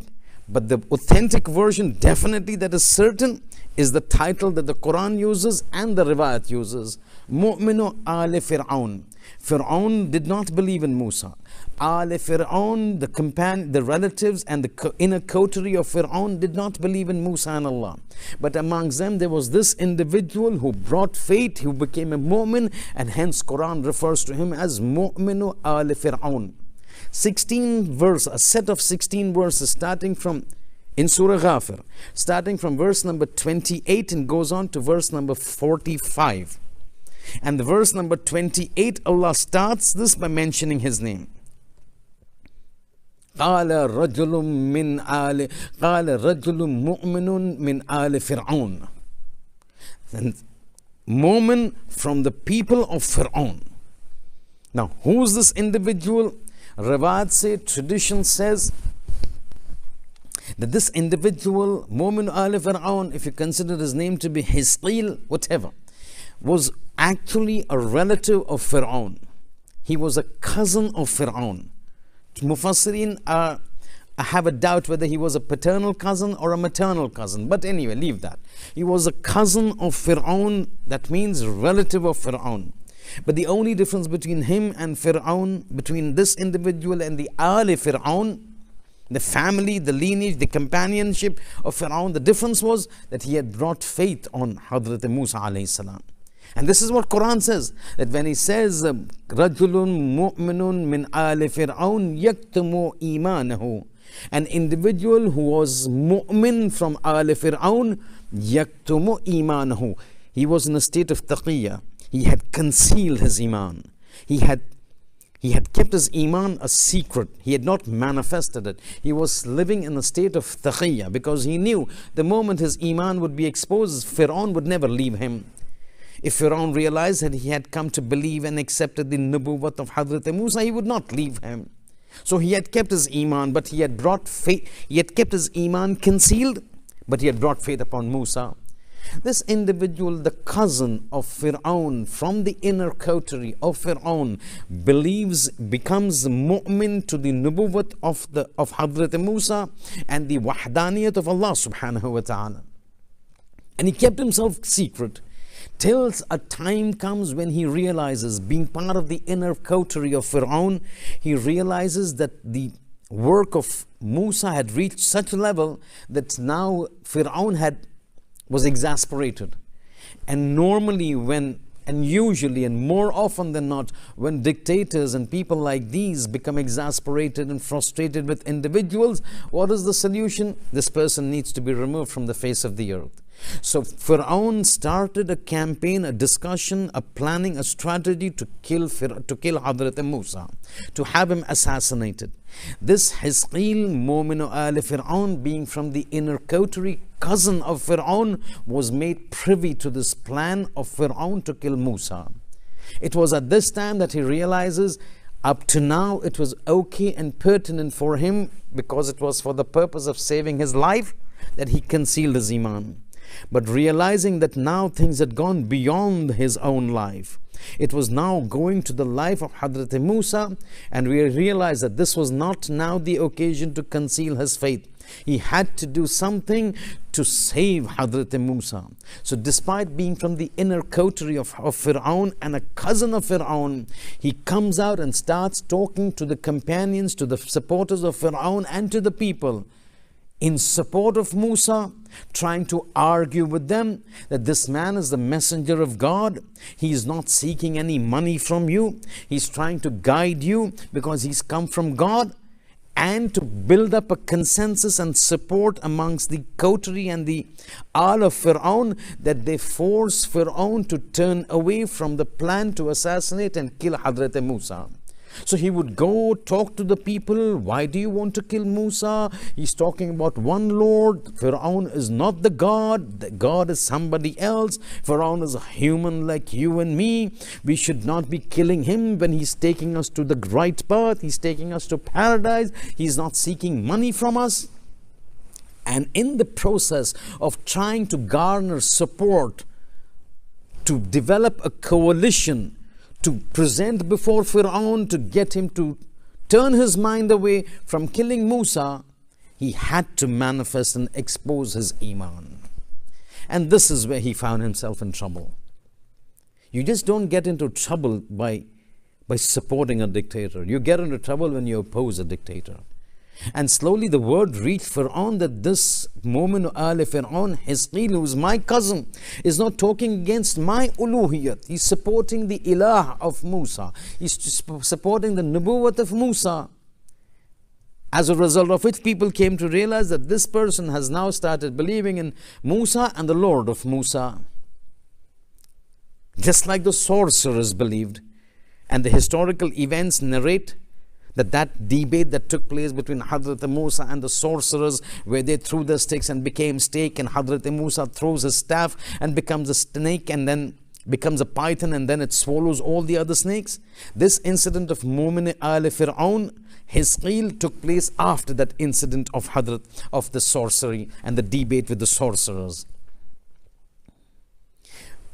But the authentic version, definitely that is certain, is the title that the Quran uses and the Riwayat uses. Mu'minu al Firaoun. Firaoun did not believe in Musa. Al Firaoun, the relatives and the inner coterie of Firaoun did not believe in Musa and Allah. But amongst them there was this individual who brought faith, who became a mu'min, and hence Quran refers to him as Mu'minu al Firaoun. 16 verse, a set of 16 verses starting from in Surah Ghafir, starting from verse number 28 and goes on to verse number 45. And the verse number 28, Allah starts this by mentioning his name. قال رجل مؤمن من آل فرعون. And mu'min from the people of Firaun. Now, who is this individual? Riwayat say, tradition says that this individual, Mu'min al Firaun, if you consider his name to be Hizqil, whatever, was actually a relative of Firaun. He was a cousin of Firaun. Mufassirin have a doubt whether he was a paternal cousin or a maternal cousin. But anyway, leave that. He was a cousin of Firaun, that means relative of Firaun. But the only difference between him and Firaun, between this individual and the Al Firaun, the family, the lineage, the companionship of Firaun, the difference was that he had brought faith on Hazrat Musa alayhi salam. And this is what Quran says, that when he says Rajulun mu'minun min ali Firaun yaktumu imanahu, an individual who was mu'min from ali Firaun, yaktumu imanahu, he was in a state of taqiyya. He had concealed his iman. He had kept his iman a secret. He had not manifested it. He was living in a state of taqiyya because he knew the moment his iman would be exposed, Firaun would never leave him. If Firaun realized that he had come to believe and accepted the nubuwwat of Hazrat Musa, he would not leave him. So he had kept his iman, but he had brought faith. He had kept his iman concealed, but he had brought faith upon Musa. This individual, the cousin of Firaun, from the inner coterie of Firaun, becomes mu'min to the nubuwwat of Hazrat Musa and the wahdaniyat of Allah subhanahu wa ta'ala. And he kept himself secret till a time comes when he realizes, being part of the inner coterie of Firaun, he realizes that the work of Musa had reached such a level that now Firaun was exasperated. And normally usually and more often than not, when dictators and people like these become exasperated and frustrated with individuals, what is the solution? This person needs to be removed from the face of the earth. So Firaun started a campaign, a discussion, a planning, a strategy to kill Hazrat Musa, to have him assassinated. This Hizqil, Mu'minu al Firaun, being from the inner coterie, cousin of Firaun, was made privy to this plan of Firaun to kill Musa. It was at this time that he realizes up to now it was okay and pertinent for him, because it was for the purpose of saving his life, that he concealed his iman. But realizing that now things had gone beyond his own life, it was now going to the life of Hazrat Musa, and we realized that this was not now the occasion to conceal his faith. He had to do something to save Hazrat Musa. So despite being from the inner coterie of Firaun and a cousin of Firaun, he comes out and starts talking to the companions, to the supporters of Firaun and to the people in support of Musa, trying to argue with them that this man is the messenger of God. He is not seeking any money from you. He's trying to guide you because he's come from God, and to build up a consensus and support amongst the coterie and the Al of Firaun, that they force Firaun to turn away from the plan to assassinate and kill Hazrat Musa. So he would go talk to the people. Why do you want to kill Musa? He's talking about one Lord. Firaoun is not the God. The God is somebody else. Firaoun is a human like you and me. We should not be killing him when he's taking us to the right path. He's taking us to paradise. He's not seeking money from us. And in the process of trying to garner support, to develop a coalition, to present before Firaoun, to get him to turn his mind away from killing Musa, he had to manifest and expose his iman. And this is where he found himself in trouble. You just don't get into trouble by supporting a dictator. You get into trouble when you oppose a dictator. And slowly the word reached Firaoun that this Mu'min Ali Firaoun, Hisqil, who is my cousin, is not talking against my uluhiyat. He's supporting the ilah of Musa. He's supporting the nubuwwat of Musa. As a result of which people came to realize that this person has now started believing in Musa and the Lord of Musa. Just like the sorcerers believed. And the historical events narrate that debate that took place between Hazrat Musa and the sorcerers, where they threw their sticks and became snake, and Hazrat Musa throws his staff and becomes a snake, and then becomes a python, and then it swallows all the other snakes. This incident of Mu'min Ali Firaoun, Hisqil, took place after that incident of the sorcery and the debate with the sorcerers.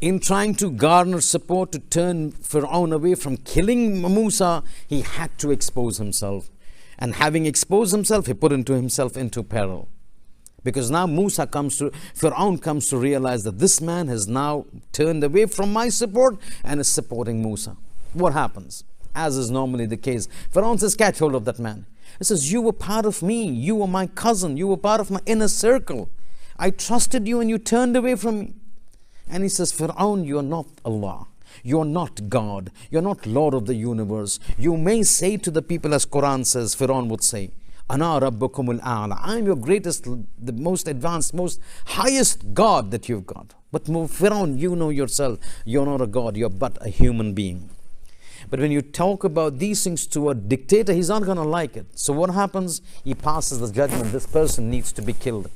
In trying to garner support to turn Firaoun away from killing Musa, he had to expose himself. And having exposed himself, he put himself into peril. Because now Firaoun comes to realize that this man has now turned away from my support and is supporting Musa. What happens? As is normally the case, Firaoun says, catch hold of that man. He says, you were part of me. You were my cousin. You were part of my inner circle. I trusted you and you turned away from me. And he says, Firaoun, you are not Allah. You are not God. You are not Lord of the universe. You may say to the people, as Quran says, Firaoun would say, Ana Rabbukumul A'la. I am your greatest, the most advanced, most highest God that you've got. But Firaoun, you know yourself, you're not a God, you're but a human being. But when you talk about these things to a dictator, he's not going to like it. So what happens? He passes the judgment, this person needs to be killed.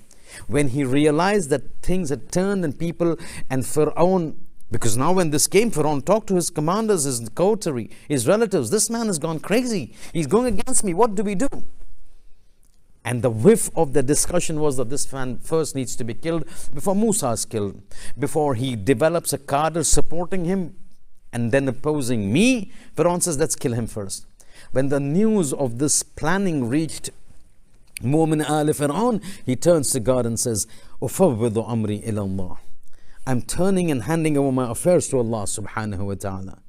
When he realized that things had turned and people and Firaoun, because now when this came, Firaoun talked to his commanders, his coterie, his relatives, this man has gone crazy. He's going against me. What do we do? And the whiff of the discussion was that this man first needs to be killed before Musa is killed. Before he develops a cadre supporting him and then opposing me, Firaoun says, let's kill him first. When the news of this planning reached Mu'min Ali Firaoun, he turns to God and says, Ufawwidu amri ila Allah. I'm turning and handing over my affairs to Allah subhanahu wa ta'ala.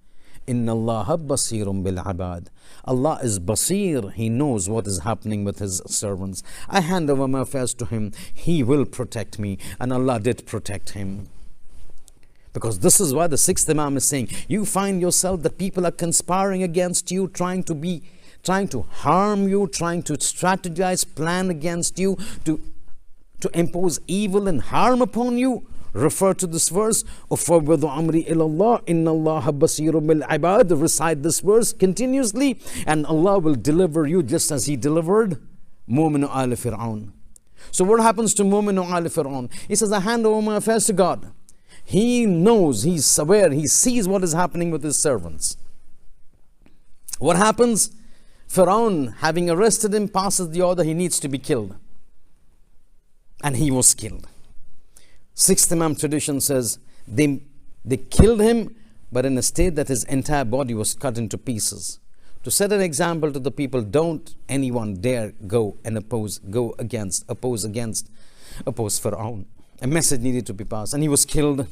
Inna Allah basirun bil abad. Allah is basir. He knows what is happening with his servants. I hand over my affairs to him. He will protect me. And Allah did protect him. Because this is why the sixth Imam is saying, you find yourself that people are conspiring against you, trying to harm you, trying to strategize, plan against you, to impose evil and harm upon you. Refer to this verse, Ufawwidu amri ila Allah, inna Allah basirun bil ibad. Recite this verse continuously, and Allah will deliver you just as He delivered Mu'min Ali Firaoun. So what happens to Mu'min Ali Firaoun? He says, I hand over my affairs to God. He knows, he's aware, he sees what is happening with his servants. What happens? Firaoun, having arrested him, passes the order, he needs to be killed. And he was killed. Sixth Imam tradition says they killed him, but in a state that his entire body was cut into pieces. To set an example to the people, don't anyone dare go and oppose Firaoun. A message needed to be passed, and he was killed.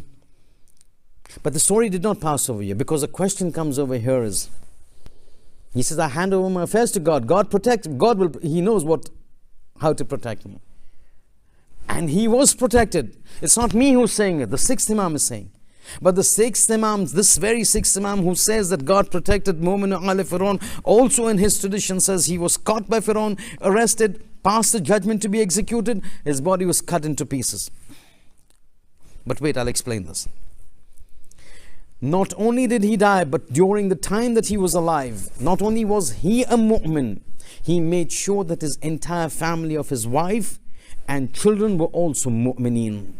But the story did not pass over here, because a question comes over here is, he says, I hand over my affairs to God. God protects. He knows how to protect me. And he was protected. It's not me who's saying it. The sixth Imam is saying. But the sixth Imam, this very sixth Imam who says that God protected Mu'min Ali Firaoun, also in his tradition says he was caught by Firaoun, arrested, passed the judgment to be executed. His body was cut into pieces. But wait, I'll explain this. Not only did he die, but during the time that he was alive, not only was he a mu'min, he made sure that his entire family of his wife and children were also mu'mineen.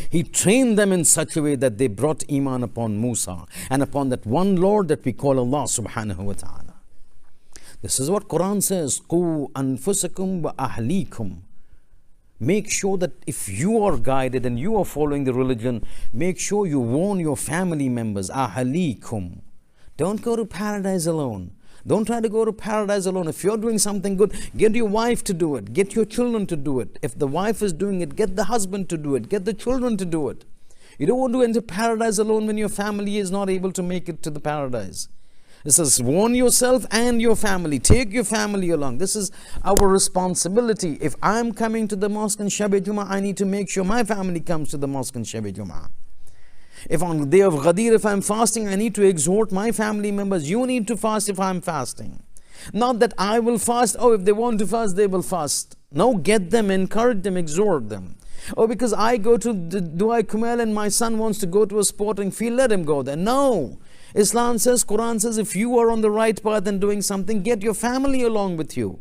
He trained them in such a way that they brought iman upon Musa and upon that one Lord that we call Allah subhanahu wa ta'ala. This is what Quran says, Qu anfusakum wa ahlikum. Make sure that if you are guided and you are following the religion, make sure you warn your family members, ahlikum. Don't go to paradise alone. Don't try to go to paradise alone. If you're doing something good, get your wife to do it. Get your children to do it. If the wife is doing it, get the husband to do it. Get the children to do it. You don't want to enter paradise alone when your family is not able to make it to the paradise. It says, warn yourself and your family. Take your family along. This is our responsibility. If I'm coming to the mosque on Shab-e Jummah, I need to make sure my family comes to the mosque on Shab-e Jummah. If on the day of Ghadir, if I'm fasting, I need to exhort my family members. You need to fast if I'm fasting. Not that I will fast. Oh, if they want to fast, they will fast. No, get them, encourage them, exhort them. Oh, because I go to the Duai Kumail and my son wants to go to a sporting field, let him go there. No. Islam says, Quran says, if you are on the right path and doing something, get your family along with you.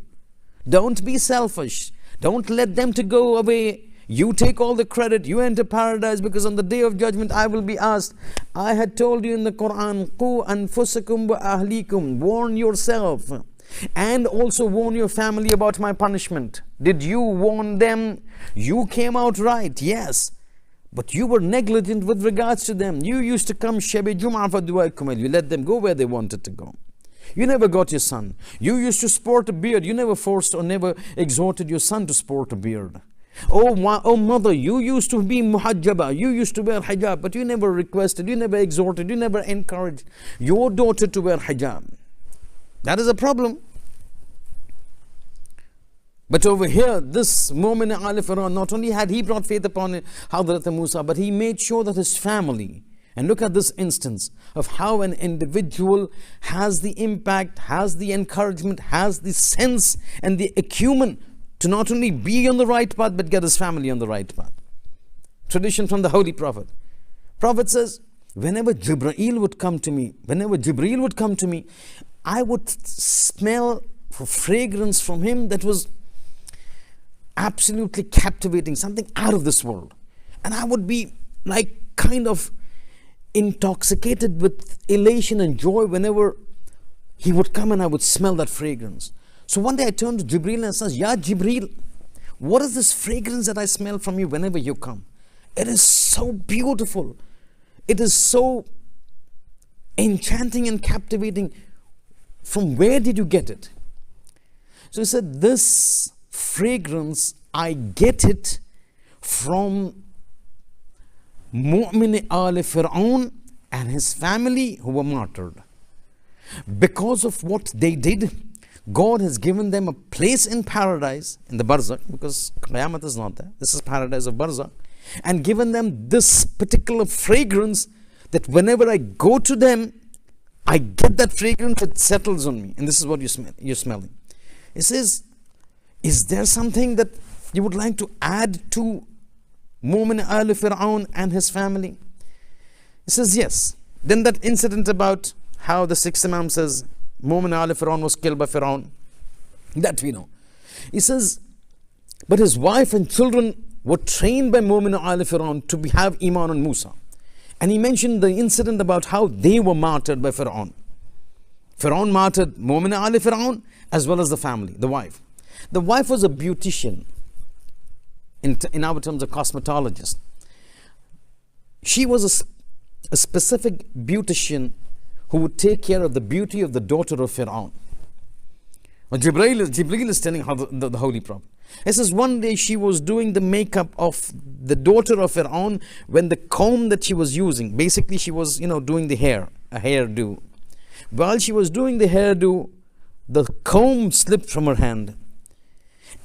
Don't be selfish. Don't let them to go away. You take all the credit. You enter paradise, because on the day of judgment I will be asked. I had told you in the Quran, Qu anfusakum wa ahlikum. Warn yourself and also warn your family about my punishment. Did you warn them? You came out right, yes. But you were negligent with regards to them. You used to come Shab-e Jummah for Dua Kumail. You let them go where they wanted to go. You never got your son. You used to sport a beard. You never forced or never exhorted your son to sport a beard. Oh mother, you used to be muhajjaba. You used to wear hijab, but you never requested, you never exhorted, you never encouraged your daughter to wear hijab. That is a problem. But over here, this Mu'min Firaoun, not only had he brought faith upon Hadrat Musa, but he made sure that his family, and look at this instance of how an individual has the impact, has the encouragement, has the sense and the acumen to not only be on the right path, but get his family on the right path. Tradition from the Holy Prophet. Prophet says, whenever Jibreel would come to me, I would smell a fragrance from him that was absolutely captivating, something out of this world. And I would be like kind of intoxicated with elation and joy whenever he would come and I would smell that fragrance. So one day I turned to Jibreel and says, Ya Jibreel, what is this fragrance that I smell from you whenever you come? It is so beautiful. It is so enchanting and captivating. From where did you get it? So he said, this fragrance, I get it from Mu'min Firaoun and his family who were martyred. Because of what they did, God has given them a place in paradise, in the Barzakh, because Qiyamah is not there. This is paradise of Barzakh. And given them this particular fragrance that whenever I go to them, I get that fragrance, it settles on me. And this is what you're smelling. It says, is there something that you would like to add to Mu'min Firaoun and his family? He says, yes. Then that incident about how the sixth Imam says, Mu'min Firaoun was killed by Firaoun. That we know. He says, but his wife and children were trained by Mu'min Firaoun to have Iman on Musa. And he mentioned the incident about how they were martyred by Firaoun. Firaoun martyred Mu'min Firaoun as well as the family, the wife. The wife was a beautician, in our terms a cosmetologist. She was a specific beautician who would take care of the beauty of the daughter of Firaoun. Well, Jibreel is telling how the Holy Prophet. It says one day she was doing the makeup of the daughter of Firaoun when the comb that she was using, basically she was doing the hair, a hairdo. While she was doing the hairdo, the comb slipped from her hand.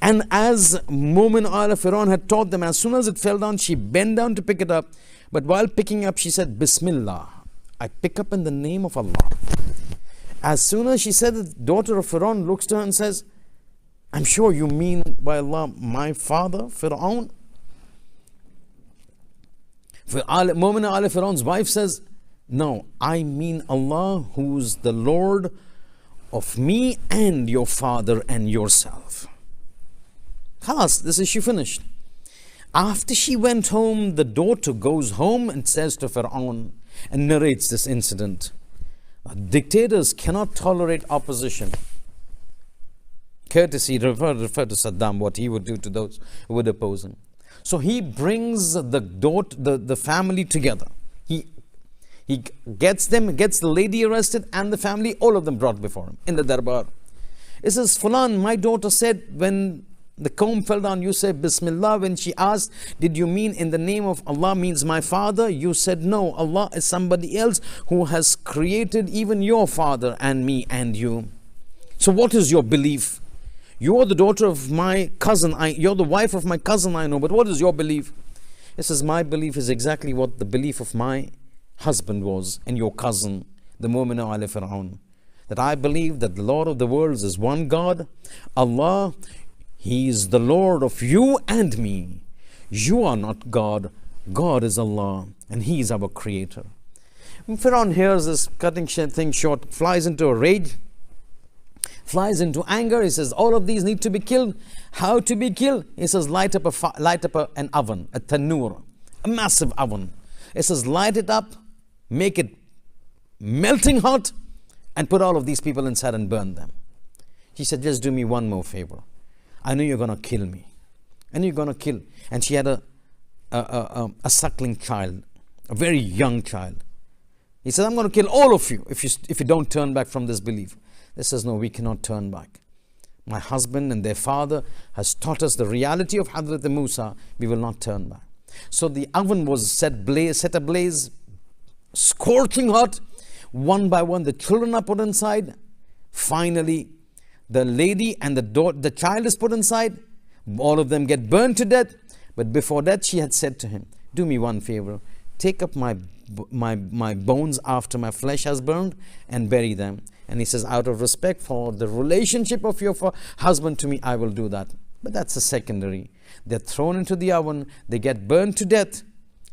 And as Mu'min Firaoun had taught them, as soon as it fell down, she bent down to pick it up. But while picking up, she said, Bismillah, I pick up in the name of Allah. As soon as she said it, the daughter of Firaoun looks to her and says, I'm sure you mean by Allah, my father, Firaoun. Mu'min Firaoun's wife says, No, I mean Allah, who's the Lord of me and your father and yourself. Khalas, this issue finished. After she went home, the daughter goes home and says to Firaoun and narrates this incident. Dictators cannot tolerate opposition. Courtesy, refer to Saddam, what he would do to those who would oppose him. So he brings the family together. He gets the lady arrested and the family, all of them brought before him in the darbar. It says, Fulan, my daughter said when the comb fell down, you said Bismillah. When she asked, did you mean in the name of Allah means my father? You said no, Allah is somebody else who has created even your father and me and you. So what is your belief? You're the daughter of my cousin, you're the wife of my cousin, I know, but what is your belief? It says, my belief is exactly what the belief of my husband was and your cousin, the Mu'min ala Firaoun. That I believe that the Lord of the worlds is one God, Allah. He is the Lord of you and me. You are not God. God is Allah, and He is our creator. When Firaun hears this, cutting thing short, flies into a rage, flies into anger. He says, all of these need to be killed. How to be killed? He says, light up an oven, a tanur, a massive oven. It says, light it up, make it melting hot, and put all of these people inside and burn them. He said, just do me one more favor. I know you're going to kill me. I know you're going to kill. And she had a suckling child, a very young child. He said, I'm going to kill all of you if you don't turn back from this belief. They says, no, we cannot turn back. My husband and their father has taught us the reality of Hazrat Musa. We will not turn back. So the oven was set ablaze, scorching hot. One by one, the children are put inside. Finally, the lady and the child is put inside. All of them get burned to death. But before that, she had said to him, do me one favor. Take up my bones after my flesh has burned and bury them. And he says, out of respect for the relationship of your husband to me, I will do that. But that's a secondary. They're thrown into the oven. They get burned to death.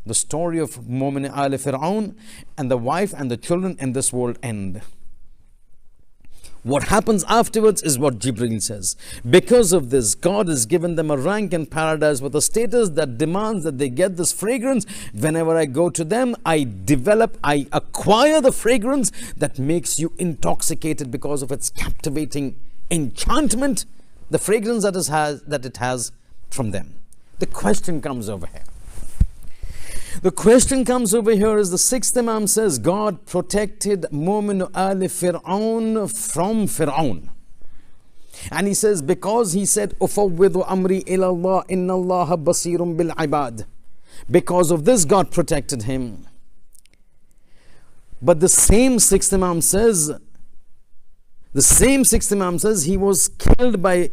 The story of Mu'min ala Firaoun and the wife and the children in this world end. What happens afterwards is what Jibreel says. Because of this, God has given them a rank in paradise with a status that demands that they get this fragrance. Whenever I go to them, I acquire the fragrance that makes you intoxicated because of its captivating enchantment, the fragrance that it has from them. The question comes over here. The question comes over here is the sixth Imam says, God protected Mu'min ala Firaoun from Firaoun. And he says, because he said, Ufawwidu amri ila Allah, inna Allah basirun bil ibad. Because of this, God protected him. But the same sixth Imam says, he was killed by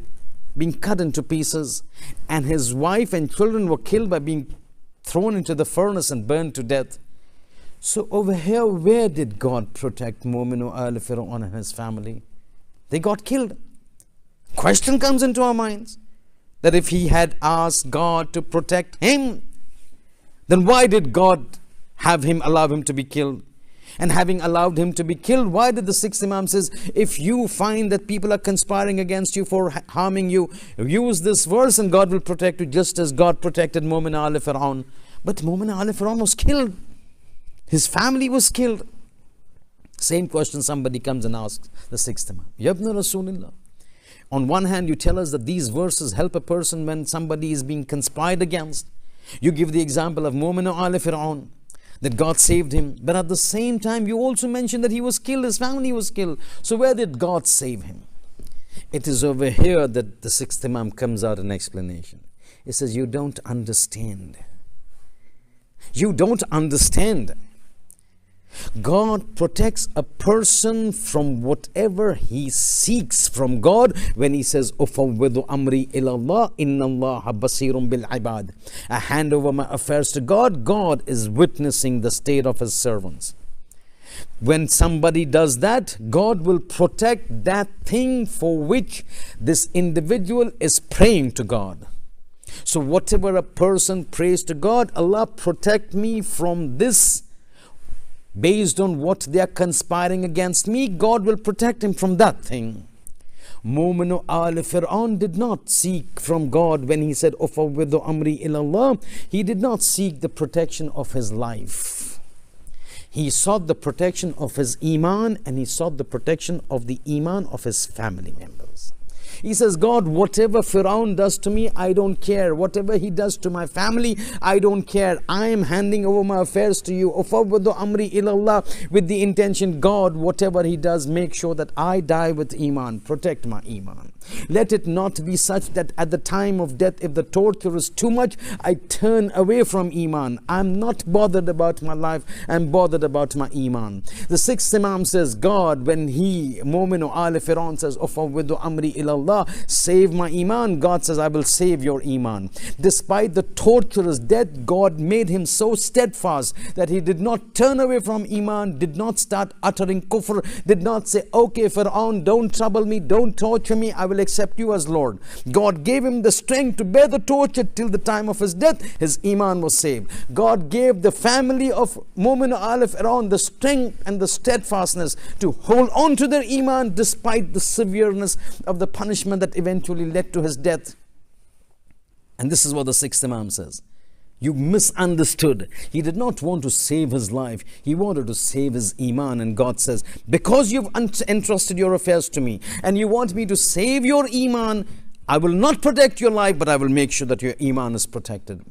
being cut into pieces, and his wife and children were killed by being thrown into the furnace and burned to death. So over here, where did God protect Mu'min ala Firaoun and his family? They got killed. Question comes into our minds that if he had asked God to protect him, then why did God allow him to be killed? And having allowed him to be killed, why did the sixth Imam says, if you find that people are conspiring against you for harming you, use this verse and God will protect you, just as God protected Mu'min ala Firaoun. But Mu'min ala Firaoun was killed. His family was killed. Same question somebody comes and asks the sixth Imam. Yabna Rasulullah. On one hand, you tell us that these verses help a person when somebody is being conspired against. You give the example of Mu'min ala Firaoun, that God saved him. But at the same time, you also mentioned that he was killed, his family was killed. So where did God save him? It is over here that the sixth Imam comes out an explanation. It says, you don't understand. You don't understand. God protects a person from whatever he seeks from God when he says, Ufawwidu amri ila Allah, inna Allah basirun bil ibad. I hand over my affairs to God. God is witnessing the state of his servants. When somebody does that, God will protect that thing for which this individual is praying to God. So whatever a person prays to God, Allah protect me from this based on what they are conspiring against me, God will protect him from that thing. Mu'minu al Firaun did not seek from God when he said, Ufawwidu amri ilallah. He did not seek the protection of his life. He sought the protection of his iman, and he sought the protection of the iman of his family members. He says, God, whatever Firaun does to me, I don't care. Whatever he does to my family, I don't care. I am handing over my affairs to you. Ufawwidu amri ilallah, with the intention, God, whatever he does, make sure that I die with iman. Protect my iman. Let it not be such that at the time of death, if the torture is too much, I turn away from iman. I'm not bothered about my life. I'm bothered about my iman. The sixth Imam says, God, when he, Mu'minu al Firaun, says, Ufawwidu amri ilallah, save my iman, God says, I will save your iman. Despite the torturous death, God made him so steadfast that he did not turn away from iman, did not start uttering kufr, did not say, okay, Firaun, don't trouble me, don't torture me, I will accept you as Lord. God gave him the strength to bear the torture till the time of his death. His iman was saved. God gave the family of Mu'min al Firaun the strength and the steadfastness to hold on to their iman despite the severeness of the punishment that eventually led to his death. And this is what the sixth Imam says. You misunderstood. He did not want to save his life. He wanted to save his iman. And God says, because you've entrusted your affairs to me and you want me to save your iman, I will not protect your life, but I will make sure that your iman is protected.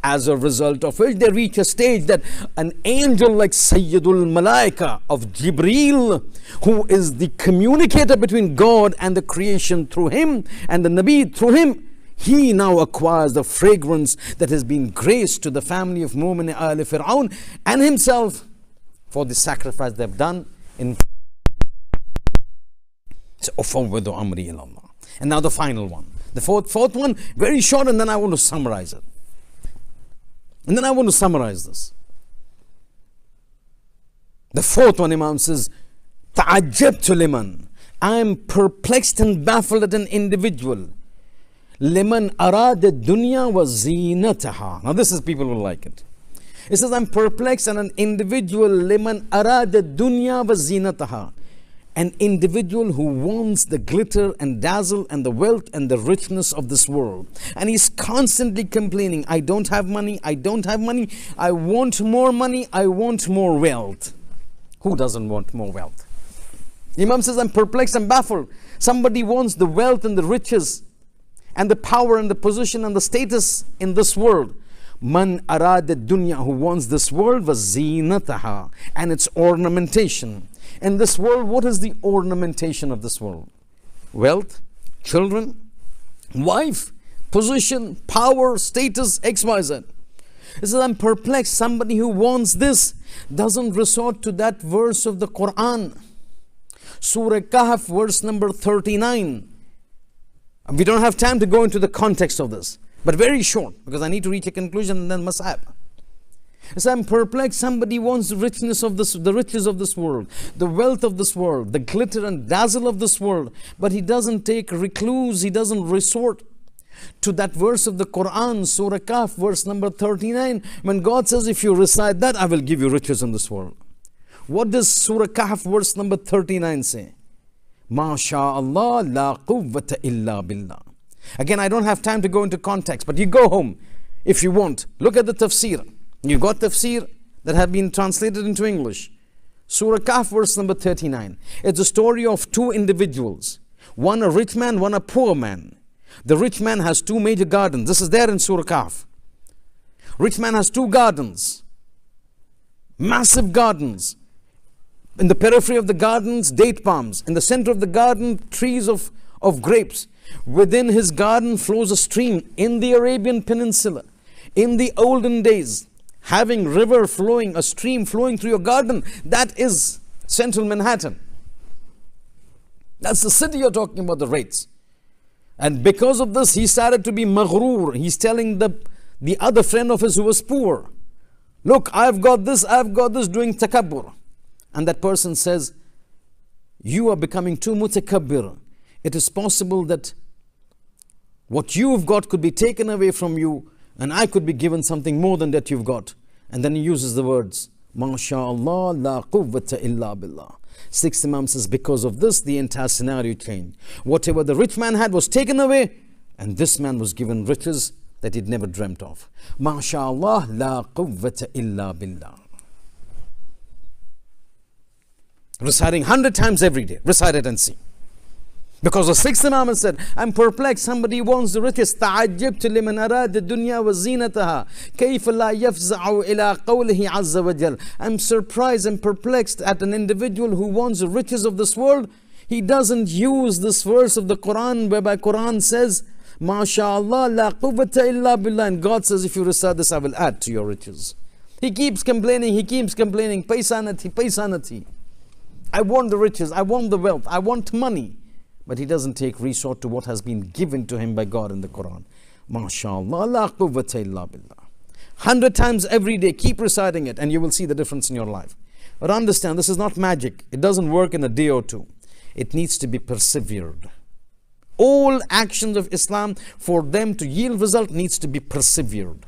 As a result of which they reach a stage that an angel like Sayyidul Malaika of Jibreel, who is the communicator between God and the creation through him, and the Nabi through him, he now acquires the fragrance that has been graced to the family of Mu'min al Firaun and himself for the sacrifice they've done in. And now the final one, the fourth one, very short, and then I want to summarize it. And then I want to summarize this. The fourth one, Imam says, Ta'ajjabtu liman. I am perplexed and baffled at an individual. Liman arada dunya wa zinataha. Now this is, people will like it. It says, I'm perplexed at an individual. Liman arada dunya wa zinataha. An individual who wants the glitter and dazzle and the wealth and the richness of this world. And he's constantly complaining, I don't have money, I don't have money, I want more money, I want more wealth. Who doesn't want more wealth? Imam says, I'm perplexed and baffled. Somebody wants the wealth and the riches and the power and the position and the status in this world. Man arada dunya, who wants this world, was zinataha, and its ornamentation. In this world, what is the ornamentation of this world? Wealth, children, wife, position, power, status, XYZ. It says, I'm perplexed. Somebody who wants this doesn't resort to that verse of the Quran. Surah Kahf, verse number 39. We don't have time to go into the context of this, but very short, because I need to reach a conclusion and then Mas'ab. So I'm perplexed. Somebody wants the richness of this, the riches of this world, the wealth of this world, the glitter and dazzle of this world, but he doesn't take recluse, he doesn't resort to that verse of the Quran, Surah Kahf, verse number 39, when God says, if you recite that, I will give you riches in this world. What does Surah Kahf, verse number 39 say? MashaAllah la quwwata illa billah. Again, I don't have time to go into context, but you go home if you want. Look at the tafsir. You got tafsir that have been translated into English. Surah Kahf, verse number 39. It's a story of two individuals. One a rich man, one a poor man. The rich man has two major gardens. This is there in Surah Kahf. Rich man has two gardens. Massive gardens. In the periphery of the gardens, date palms. In the center of the garden, trees of grapes. Within his garden flows a stream. In the Arabian Peninsula, in the olden days, having river flowing, a stream flowing through your garden, that is central Manhattan. That's the city you're talking about, the rates. And because of this, he started to be maghrur. He's telling the other friend of his who was poor, look, I've got this, doing takabbur. And that person says, you are becoming too mutakabbir. It is possible that what you've got could be taken away from you, and I could be given something more than that you've got. And then he uses the words, MashaAllah, la quwwata illa billah. Sixth Imam says, because of this, the entire scenario changed. Whatever the rich man had was taken away, and this man was given riches that he'd never dreamt of. MashaAllah, la quwwata illa billah. Reciting 100 times every day. Recite it and see. Because the sixth Imam said, I'm perplexed. Somebody wants the riches. تعجبت لمن أراد الدنيا وزينتها كيف لا يفزع إلى قوله عز وجل. I'm surprised and perplexed at an individual who wants the riches of this world. He doesn't use this verse of the Quran whereby Quran says, MashaAllah, la quwwata illa billah. And God says, if you recite this, I will add to your riches. He keeps complaining. Paisanati. I want the riches. I want the wealth. I want money. But he doesn't take resort to what has been given to him by God in the Quran. MashaAllah, la quwwata illa billah. 100 times every day, keep reciting it and you will see the difference in your life. But understand, this is not magic. It doesn't work in a day or two. It needs to be persevered. All actions of Islam, for them to yield result, needs to be persevered.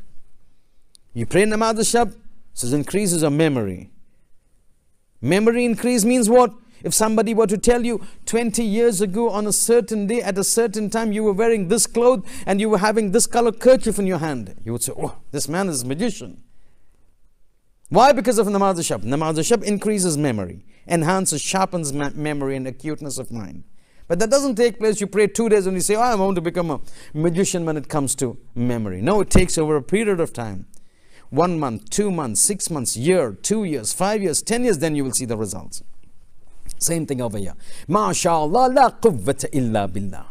You pray namaz al-shab, says increases your memory. Memory increase means what? If somebody were to tell you 20 years ago on a certain day at a certain time you were wearing this cloth and you were having this color kerchief in your hand, you would say, oh, this man is a magician. Why? Because of namaz al-shab. Namaz al-shab increases memory, enhances, sharpens memory and acuteness of mind. But that doesn't take place. You pray 2 days and you say, oh, I want to become a magician when it comes to memory. No, it takes over a period of time. 1 month, 2 months, 6 months, year, 2 years, 5 years, 10 years, then you will see the results. Same thing over here. MashaAllah, la quwwata illa billah.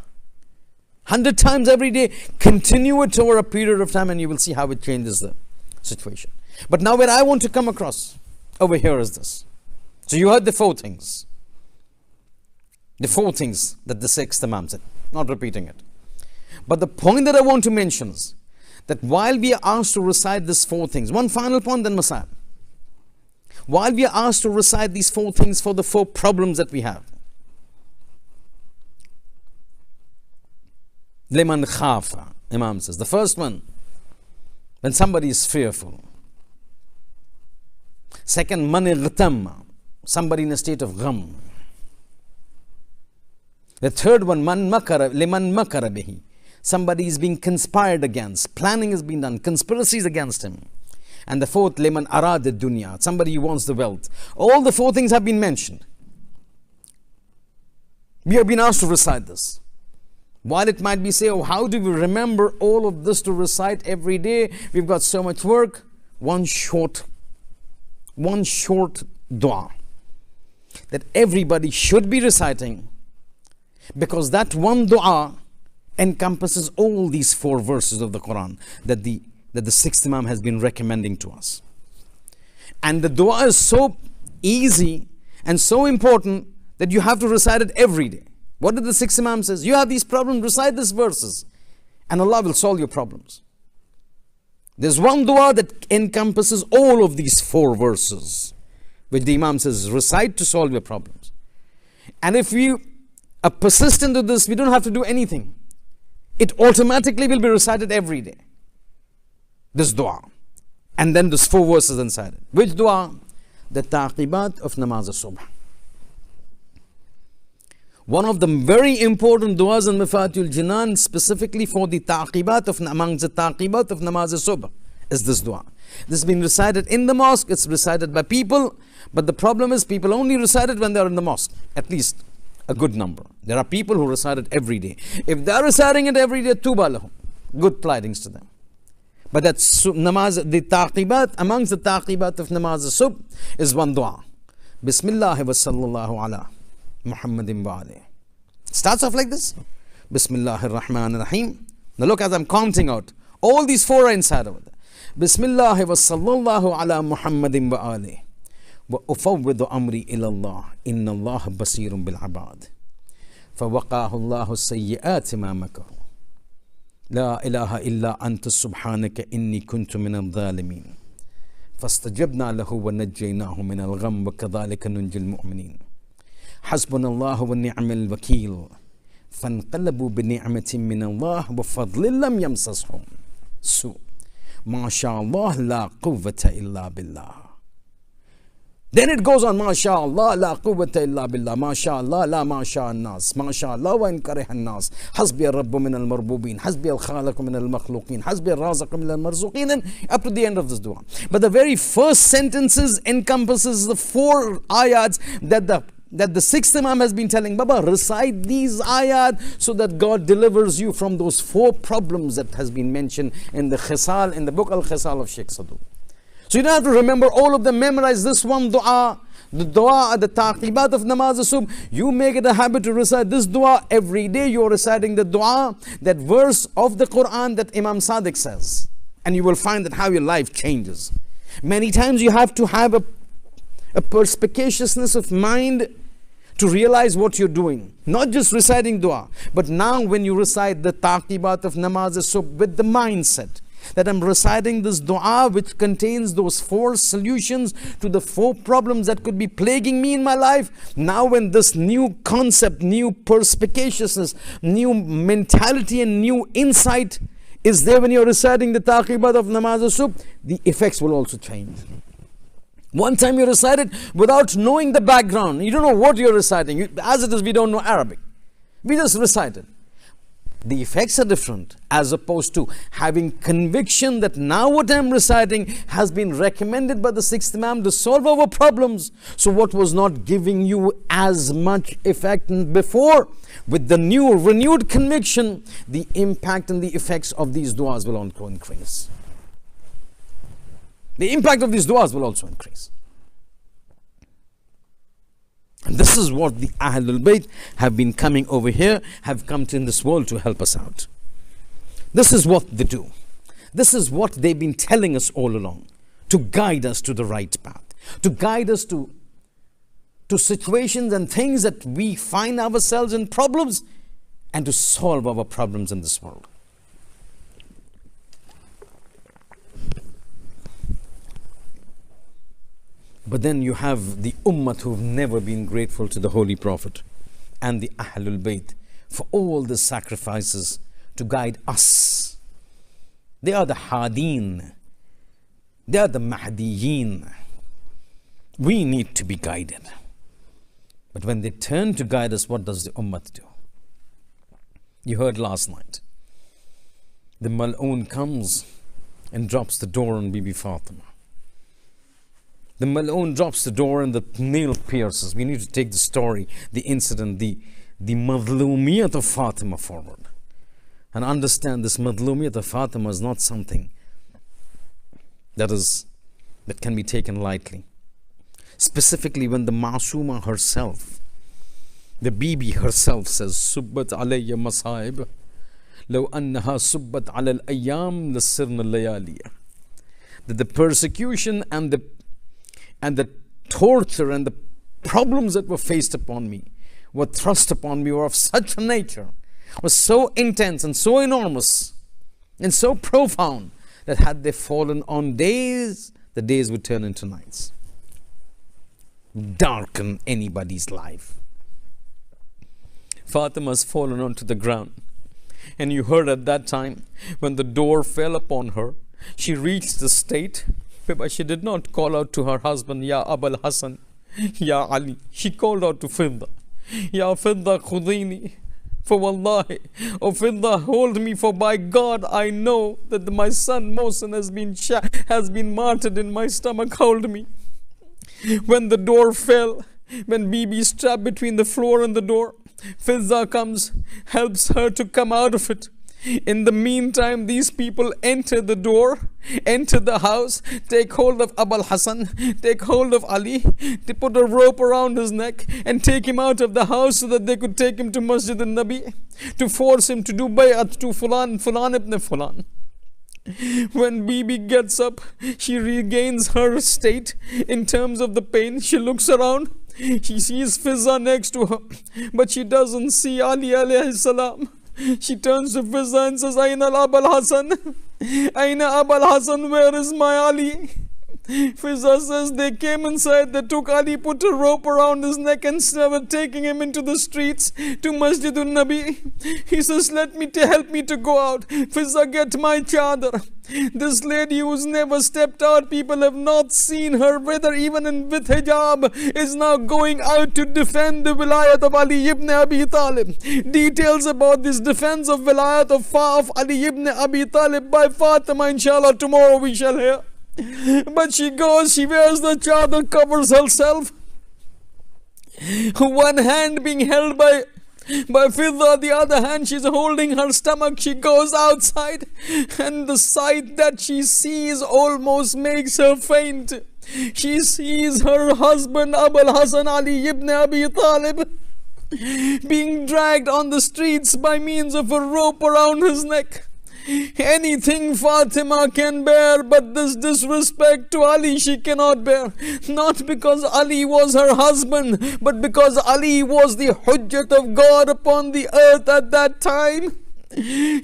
100 times every day, continue it over a period of time and you will see how it changes the situation. But now where I want to come across over here is this. So you heard the 4 things. The 4 things that the sixth Imam said. Not repeating it. But the point that I want to mention is that while we are asked to recite these 4 things, one final point, then Messiah. While we are asked to recite these 4 things for the 4 problems that we have. Liman khafa, Imam says. The first one, when somebody is fearful. Second, man ightamma, somebody in a state of gham. The third one, liman makara bihi, somebody is being conspired against, planning is being done, conspiracies against him. And the fourth, liman arada dunya, somebody who wants the wealth. All the 4 things have been mentioned. We have been asked to recite this. While it might be say, oh, how do we remember all of this to recite every day? We've got so much work. One short dua that everybody should be reciting, because that one dua encompasses all these 4 verses of the Quran that the sixth Imam has been recommending to us. And the dua is so easy and so important that you have to recite it every day. What did the sixth Imam says? You have these problems, recite these verses and Allah will solve your problems. There's one dua that encompasses all of these 4 verses, which the Imam says, recite to solve your problems. And if you are persistent with this, we don't have to do anything. It automatically will be recited every day. This dua. And then there's 4 verses inside it. Which dua? The taqibat of namaz al-subh. One of the very important duas in Mafatihul Jinan, specifically for the taqibat of, amongst the taqibat of namaz al-subh, is this dua. This has been recited in the mosque, it's recited by people, but the problem is people only recite it when they are in the mosque, at least a good number. There are people who recite it every day. If they are reciting it every day, tuba lahum, good tidings to them. But that's namaz, the taqibat, amongst the taqibat of namaz al-subh is one dua. Bismillah wa sallallahu ala Muhammadin wa alayhi. Starts off like this. Bismillahir Rahmanir Rahim. Now look, as I'm counting out, all these 4 are inside of it. Bismillah wa sallallahu ala Muhammadin wa alayhi. Wa ufawwidu amri ila Allah. Inna Allah basirun bil abad. فوقاه الله السيئات ما مكروا لا إله إلا أنت سبحانك إني كنت من الظالمين فاستجبنا له ونجيناه من الغم وكذلك ننجي المؤمنين حسبنا الله ونعم الوكيل فانقلبوا بنعمة من الله وفضل لم يمسسهم سوء ما شاء الله لا قوة إلا بالله. Then it goes on, MashaAllah, la quwwata illa billah, MashaAllah, la masha'an nas, MashaAllah, wa in karihan nas, Hasbi al-Rabbu min al-Marbubin, Hasbi al-Khaliqu min al-Makhluqin, Hasbi al-Raziqu min al-Marzuqin, and up to the end of this dua. But the very first sentences encompasses the 4 ayats that the 6th Imam has been telling, Baba, recite these ayat so that God delivers you from those 4 problems that has been mentioned in the Khisal, in the book Al-Khisal of Sheikh Sadhu. So you don't have to remember all of them, memorize this one dua, the dua, the taqibat of namaz al-subh. You make it a habit to recite this dua every day. You're reciting the dua, that verse of the Quran that Imam Sadiq says. And you will find that how your life changes. Many times you have to have a perspicaciousness of mind to realize what you're doing. Not just reciting dua, but now when you recite the taqibat of namaz al-subh with the mindset that I'm reciting this dua which contains those 4 solutions to the 4 problems that could be plaguing me in my life. Now when this new concept, new perspicaciousness, new mentality and new insight is there when you're reciting the taqibat of namaz al-subh, the effects will also change. One time you recite it without knowing the background. You don't know what you're reciting. As it is, we don't know Arabic. We just recite it. The effects are different as opposed to having conviction that now what I'm reciting has been recommended by the 6th Imam to solve our problems. So what was not giving you as much effect before, with the new renewed conviction, the impact and the effects of these du'as will also increase. The impact of these du'as will also increase. And this is what the Ahlul Bayt have been coming over here, have come to in this world to help us out. This is what they do. This is what they've been telling us all along, to guide us to the right path, to guide us to situations and things that we find ourselves in problems, and to solve our problems in this world. But then you have the ummah who've never been grateful to the Holy Prophet and the Ahlul Bayt for all the sacrifices to guide us. They are the Hadeen. They are the Mahdiyin. We need to be guided. But when they turn to guide us, what does the ummah do? You heard last night. The Mal'oon comes and drops the door on Bibi Fatima. The Mal'oon drops the door and the nail pierces. We need to take the story, the incident, the madhlumiyat of Fatima forward. And understand this madhlumiyat of Fatima is not something that can be taken lightly. Specifically when the Masuma herself, the Bibi herself says, Subbat alayya masaib, law annaha subbat ala al-ayyam lasirna layaliya. That the persecution and the torture and the problems that were faced upon me, were thrust upon me, were of such a nature, was so intense and so enormous and so profound that had they fallen on days, the days would turn into nights, darken anybody's life. Fatima's fallen onto the ground, and you heard at that time when the door fell upon her, she reached the state but she did not call out to her husband, Ya Abul Hasan, Ya Ali. She called out to Fidda, Ya Fidda khudini, for wallahi, oh Fidda, hold me, for by God I know that my son Mohsen has been martyred in my stomach, hold me. When the door fell, when Bibi is trapped between the floor and the door, Fidda comes, helps her to come out of it. In the meantime, these people enter the door, enter the house, take hold of Abul Hasan, take hold of Ali, they put a rope around his neck and take him out of the house so that they could take him to Masjid al-Nabi, to force him to do bay'at to Fulan ibn Fulan. When Bibi gets up, she regains her state in terms of the pain. She looks around, she sees Fizza next to her, but she doesn't see Ali alayhi salam. She turns to Fizza and says, Aina Abul Hasan? Aina Abul Hasan? Where is my Ali? Fizza says they came inside, they took Ali, put a rope around his neck and started taking him into the streets to Masjidun Nabi. He says, help me to go out. Fizza, get my chadar. This lady who's never stepped out, people have not seen her, whether even with hijab, is now going out to defend the wilayat of Ali ibn Abi Talib. Details about this defense of wilayat of Ali ibn Abi Talib by Fatima, inshallah, tomorrow we shall hear. But she goes, she wears the chadar, covers herself. One hand being held by Fidda, the other hand she's holding her stomach. She goes outside and the sight that she sees almost makes her faint. She sees her husband Abul Hasan Ali ibn Abi Talib being dragged on the streets by means of a rope around his neck. Anything Fatima can bear, but this disrespect to Ali she cannot bear. Not because Ali was her husband, but because Ali was the Hujjat of God upon the earth at that time.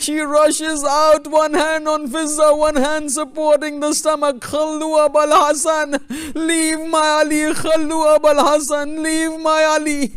She rushes out, one hand on Fizza, one hand supporting the stomach. Khallu Abul Hasan, leave my Ali. Khallu Abul Hasan, leave my Ali.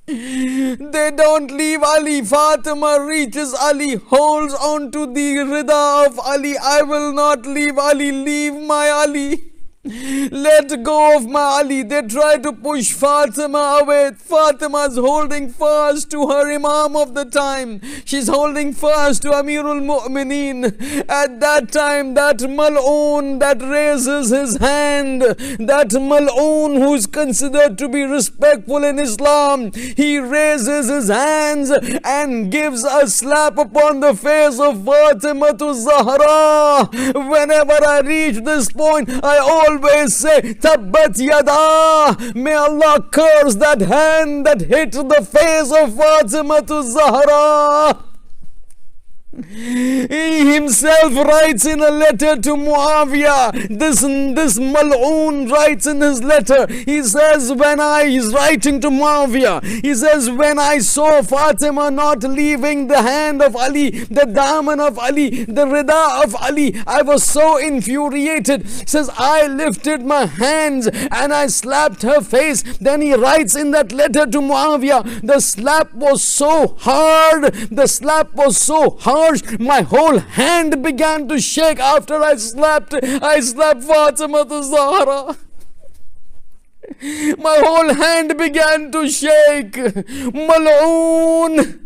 They don't leave Ali. Fatima reaches Ali, holds on to the rida of Ali. I will not leave Ali. Leave my Ali. Let go of my Ali. They try to push Fatima away. Fatima's holding fast to her Imam of the time. She's holding fast to Amirul Mu'mineen. At that time, that Mal'oon that raises his hand, that Mal'oon who's considered to be respectful in Islam, he raises his hands and gives a slap upon the face of Fatima to Zahra. Whenever I reach this point, I always say, Tabbat yada. May Allah curse that hand that hit the face of Fatima to Zahra. He himself writes in a letter to Muawiyah, this Mal'oon writes in his letter, he says, he's writing to Muawiyah, he says, when I saw Fatima not leaving the hand of Ali, the daman of Ali, the rida of Ali, I was so infuriated. Says, I lifted my hands and I slapped her face. Then he writes in that letter to Muawiyah, the slap was so hard, my whole hand began to shake after I slapped Fatima to Zahra. My whole hand began to shake. Mal'oon.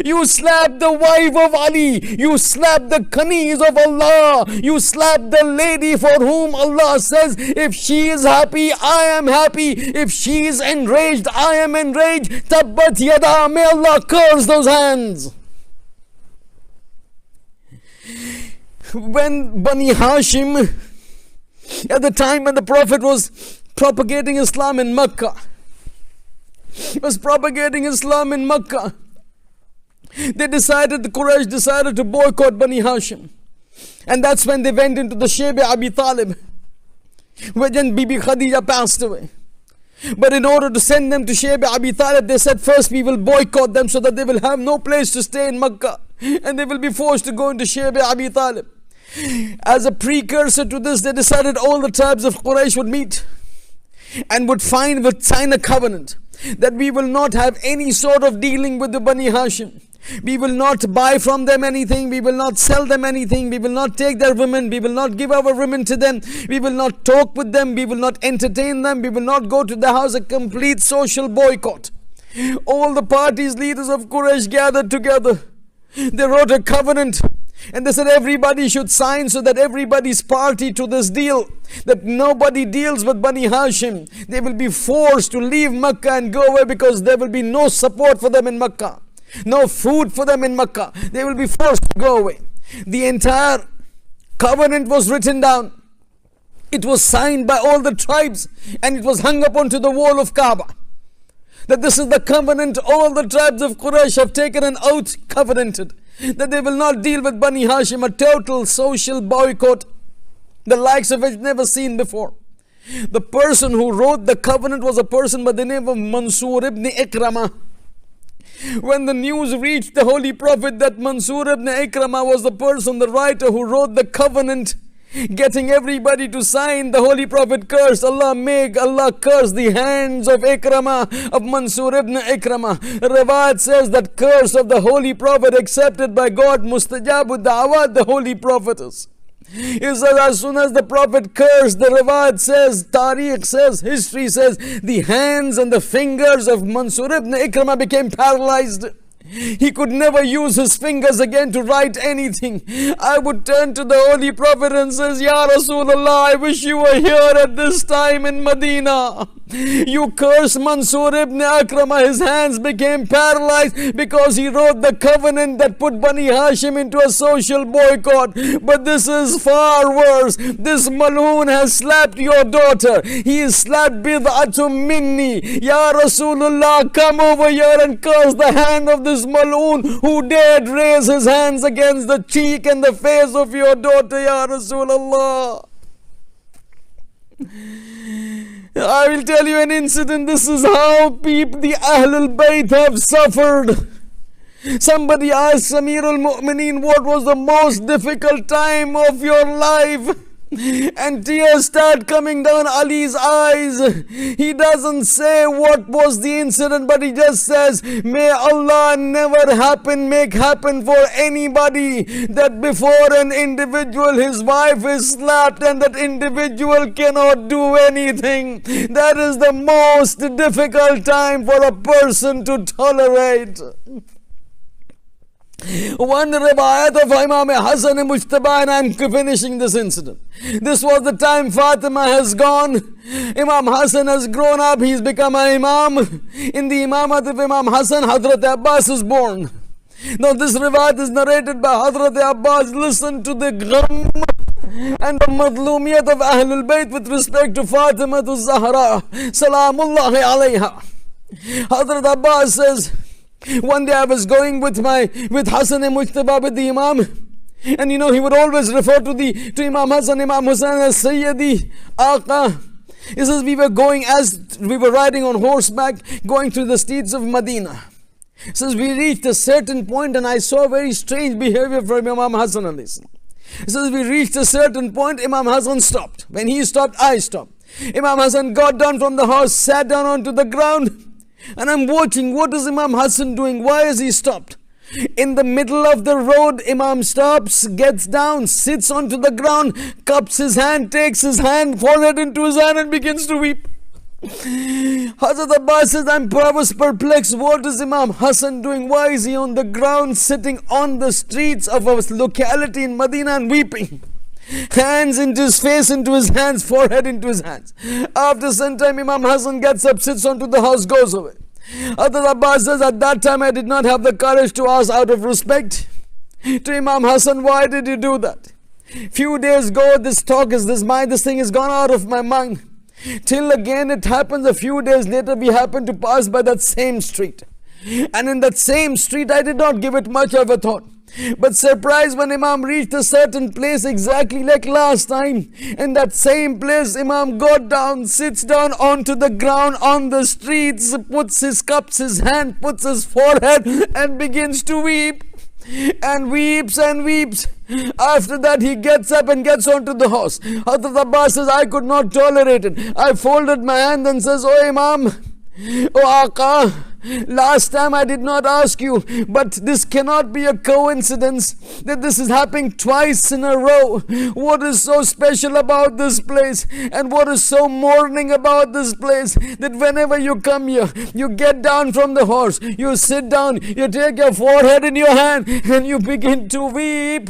You slapped the wife of Ali. You slapped the Khanis of Allah. You slapped the lady for whom Allah says, if she is happy, I am happy. If she is enraged, I am enraged. Tabbat yada. May Allah curse those hands. When Bani Hashim, at the time when the Prophet was propagating Islam in Mecca, the Quraysh decided to boycott Bani Hashim. And that's when they went into the Shayb Abi Talib, where then Bibi Khadija passed away. But in order to send them to Shayb Abi Talib, they said first we will boycott them so that they will have no place to stay in Mecca and they will be forced to go into Shayb Abi Talib. As a precursor to this, they decided all the tribes of Quraysh would meet and would sign a covenant that we will not have any sort of dealing with the Bani Hashim. We will not buy from them anything. We will not sell them anything. We will not take their women. We will not give our women to them. We will not talk with them. We will not entertain them. We will not go to their house. A complete social boycott. All the parties, leaders of Quraysh gathered together. They wrote a covenant. And they said everybody should sign so that everybody's party to this deal, that nobody deals with Bani Hashim. They will be forced to leave Mecca and go away because there will be no support for them in Mecca. No food for them in Mecca. They will be forced to go away. The entire covenant was written down. It was signed by all the tribes and it was hung up onto the wall of Kaaba. That this is the covenant all the tribes of Quraysh have taken an oath, covenanted, that they will not deal with Bani Hashim. A total social boycott, the likes of which never seen before. The person who wrote the covenant was a person by the name of Mansur ibn Ikramah. When the news reached the Holy Prophet that Mansur ibn Ikramah was the person, the writer who wrote the covenant, getting everybody to sign. The Holy Prophet cursed, Allah curse the hands of Ikramah, of Mansur ibn Ikramah. Riwayat says that curse of the Holy Prophet accepted by God, Mustajabud Da'awat, the Holy Prophetess. He says, as soon as the Prophet cursed, the Riwayat says, Tariq says, history says, the hands and the fingers of Mansur ibn Ikramah became paralyzed. He could never use his fingers again to write anything. I would turn to the Holy Prophet and says, Ya Rasulullah, I wish you were here at this time in Medina. You cursed Mansur ibn Ikramah. His hands became paralyzed because he wrote the covenant that put Bani Hashim into a social boycott. But this is far worse. This Maloon has slapped your daughter. He has slapped Bid'atum minni. Ya Rasulullah, come over here and curse the hand of this Maloon who dared raise his hands against the cheek and the face of your daughter, Ya Rasulullah. I will tell you an incident. This is how people, the Ahlul Bayt, have suffered. Somebody asked Amir al-Mu'mineen, what was the most difficult time of your life? And tears start coming down Ali's eyes. He doesn't say what was the incident, but he just says, may Allah never make happen for anybody that before an individual his wife is slapped and that individual cannot do anything. That is the most difficult time for a person to tolerate. One riwayat of Imam Hasan and Mujtaba, and I'm finishing this incident. This was the time Fatima has gone. Imam Hasan has grown up. He's become an imam. In the imamat of Imam Hasan, Hazrat Abbas is born. Now this riwayat is narrated by Hazrat Abbas. Listen to the gham and the madlumiyat of Ahlul Bayt with respect to Fatima to Zahra. Salamullahi alayha. Hazrat Abbas says, one day I was going with Hasan and Mujtaba with the Imam, and he would always refer to Imam Hasan, Imam Hussein as Sayyidi, Aqa. He says we were riding on horseback going through the streets of Medina. He says we reached a certain point and I saw very strange behavior from Imam Hasan. He says we reached a certain point, Imam Hasan stopped. When he stopped, I stopped. Imam Hasan got down from the horse, sat down onto the ground. And I'm watching, what is Imam Hasan doing? Why has he stopped? In the middle of the road, Imam stops, gets down, sits onto the ground, cups his hand, takes his forehead into his hand and begins to weep. Hazrat Abbas says, I was perplexed. What is Imam Hasan doing? Why is he on the ground, sitting on the streets of a locality in Medina and weeping? Hands into his face, into his hands, forehead into his hands. After some time, Imam Hasan gets up, sits onto the house, goes away. Hazrat Abbas says, at that time I did not have the courage to ask out of respect to Imam Hasan, why did you do that? Few days ago, this thing has gone out of my mind. Till again it happens, a few days later we happen to pass by that same street. And in that same street I did not give it much of a thought. But surprised when Imam reached a certain place exactly like last time. In that same place, Imam got down, sits down onto the ground on the streets, cups his hand, puts his forehead and begins to weep. And weeps and weeps. After that he gets up and gets onto the horse. Hazrat Abbas says, I could not tolerate it. I folded my hand and says, oh Imam, oh Aqa, last time I did not ask you, but this cannot be a coincidence that this is happening twice in a row. What is so special about this place and what is so mourning about this place that whenever you come here, you get down from the horse, you sit down, you take your forehead in your hand and you begin to weep.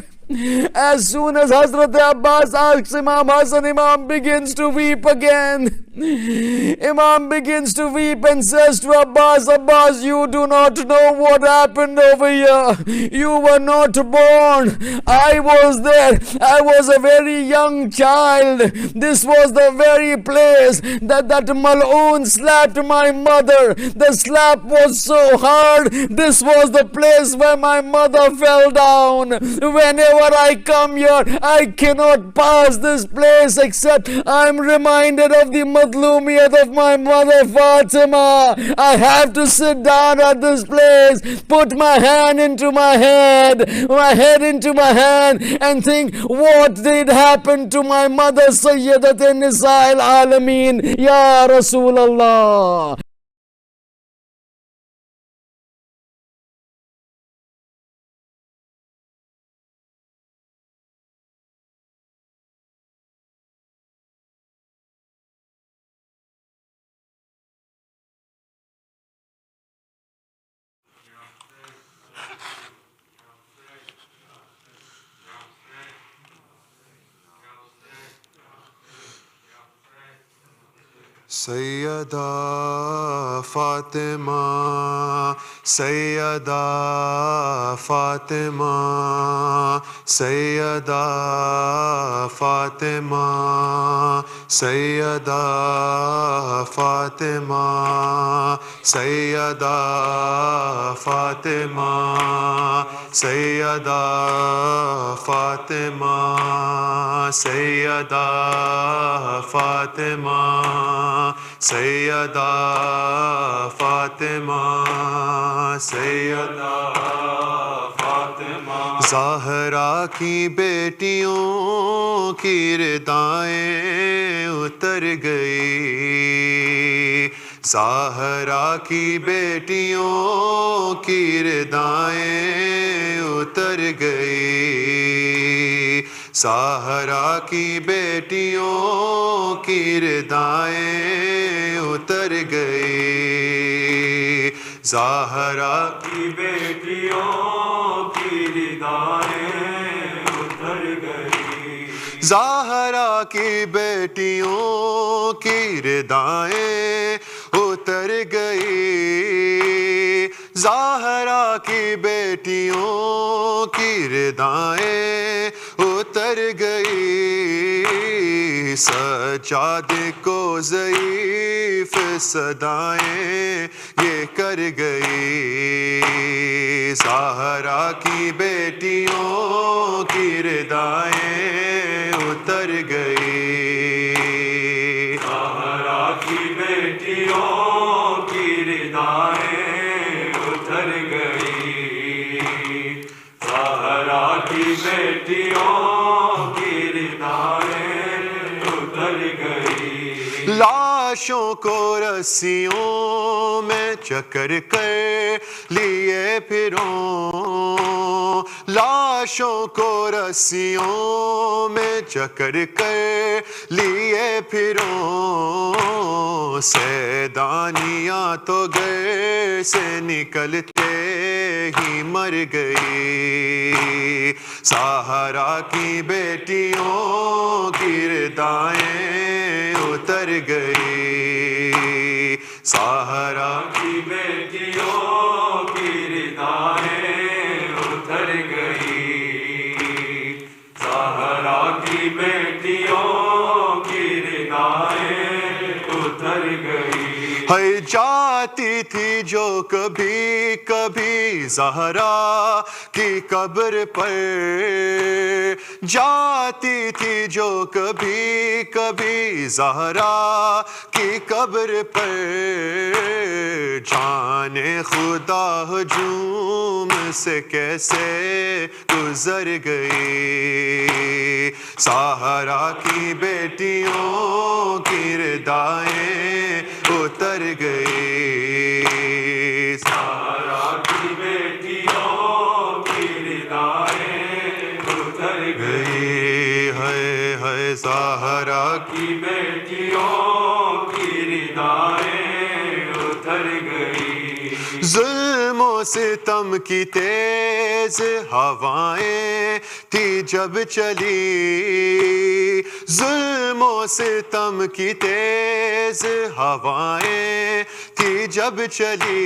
As soon as Hazrat Abbas asks Imam Hasan, Imam begins to weep again. Imam begins to weep and says to Abbas, Abbas, you do not know what happened over here. You were not born. I was there. I was a very young child. This was the very place that Mal'oon slapped my mother. The slap was so hard. This was the place where my mother fell down. Whenever I come here, I cannot pass this place except I'm reminded of the al-Madlumiyat of my mother Fatima. I have to sit down at this place, put my hand into my head into my hand, and think, what did happen to my mother Sayyidat Nisa al-Alameen, Ya Rasulullah. Sayyida Fatima, Sayyida Fatima, Sayyida Fatima, Sayyida Fatima, Sayyida Fatima, Sayyida Fatima, Sayyida Fatima, Sayyida Fatima, Sayyida Fatima. Zahra ki betiyon ki ridaएं उतर गई, Zahra ki betiyon ki ridaएं उतर गई, Zahra ki betiyon ki ridaएं उतर गई, Zahra ki betiyon ki ridaएं उतर गई, Zahra ki betiyon ki ridaएं उतर गई, Zahra ki betiyon ki ridaएं उतर गई, सज्जादे को ज़ईफ़ सदाएं ये कर गई, ज़हरा की बेटियों की रिदाएं उतर गई, ज़हरा की बेटियों की रिदाएं उतर गई, ज़हरा की बेटियों लाशों को रस्सियों में चकर कर लिए फिरौं, लाशों को रस्सियों में चकर कर लिए फिरौं, सैदानियाँ तो घर से निकलते ही मर गई, सहारा की बेटियों की रिदाएं उतर गई, सहारा की बेटियों की रिदाएं उतर गई, सहारा की बेटियों की रिदाएं उतर गई। है जाती थी जो कभी कभी ज़हरा की कब्र पर, जाती थी जो कभी कभी ज़हरा की कब्र पर, जाने खुदा हजूम से कैसे गुजर गई, सहारा की बेटियों की रिदाएं उतर गई, सहारा की बेटियों की रिदाएं उतर गई, है सहारा की बेटियों की रिदाएं उतर गई, जुल्म सितम की तेज हवाएं थी जब चली, जुल्म सितम की तेज हवाएं थी जब चली,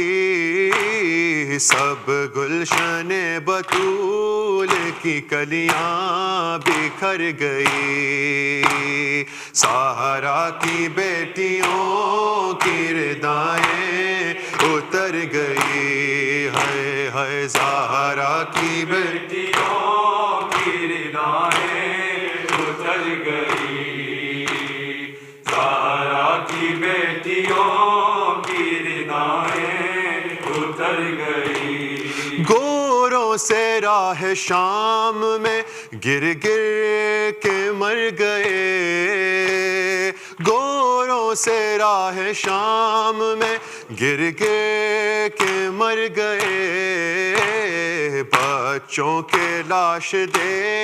सब गुलशने बतूल की कलियां बिखर गई, सहारा की बेटियों की रिदाएं उतर गई, है सहारा की बेटियों की रिदाएं उतर गई, सहारा की سے راہ شام میں گر گر کے مر گئے گوروں سے راہ شام میں گر گر کے مر گئے بچوں کے لاش دے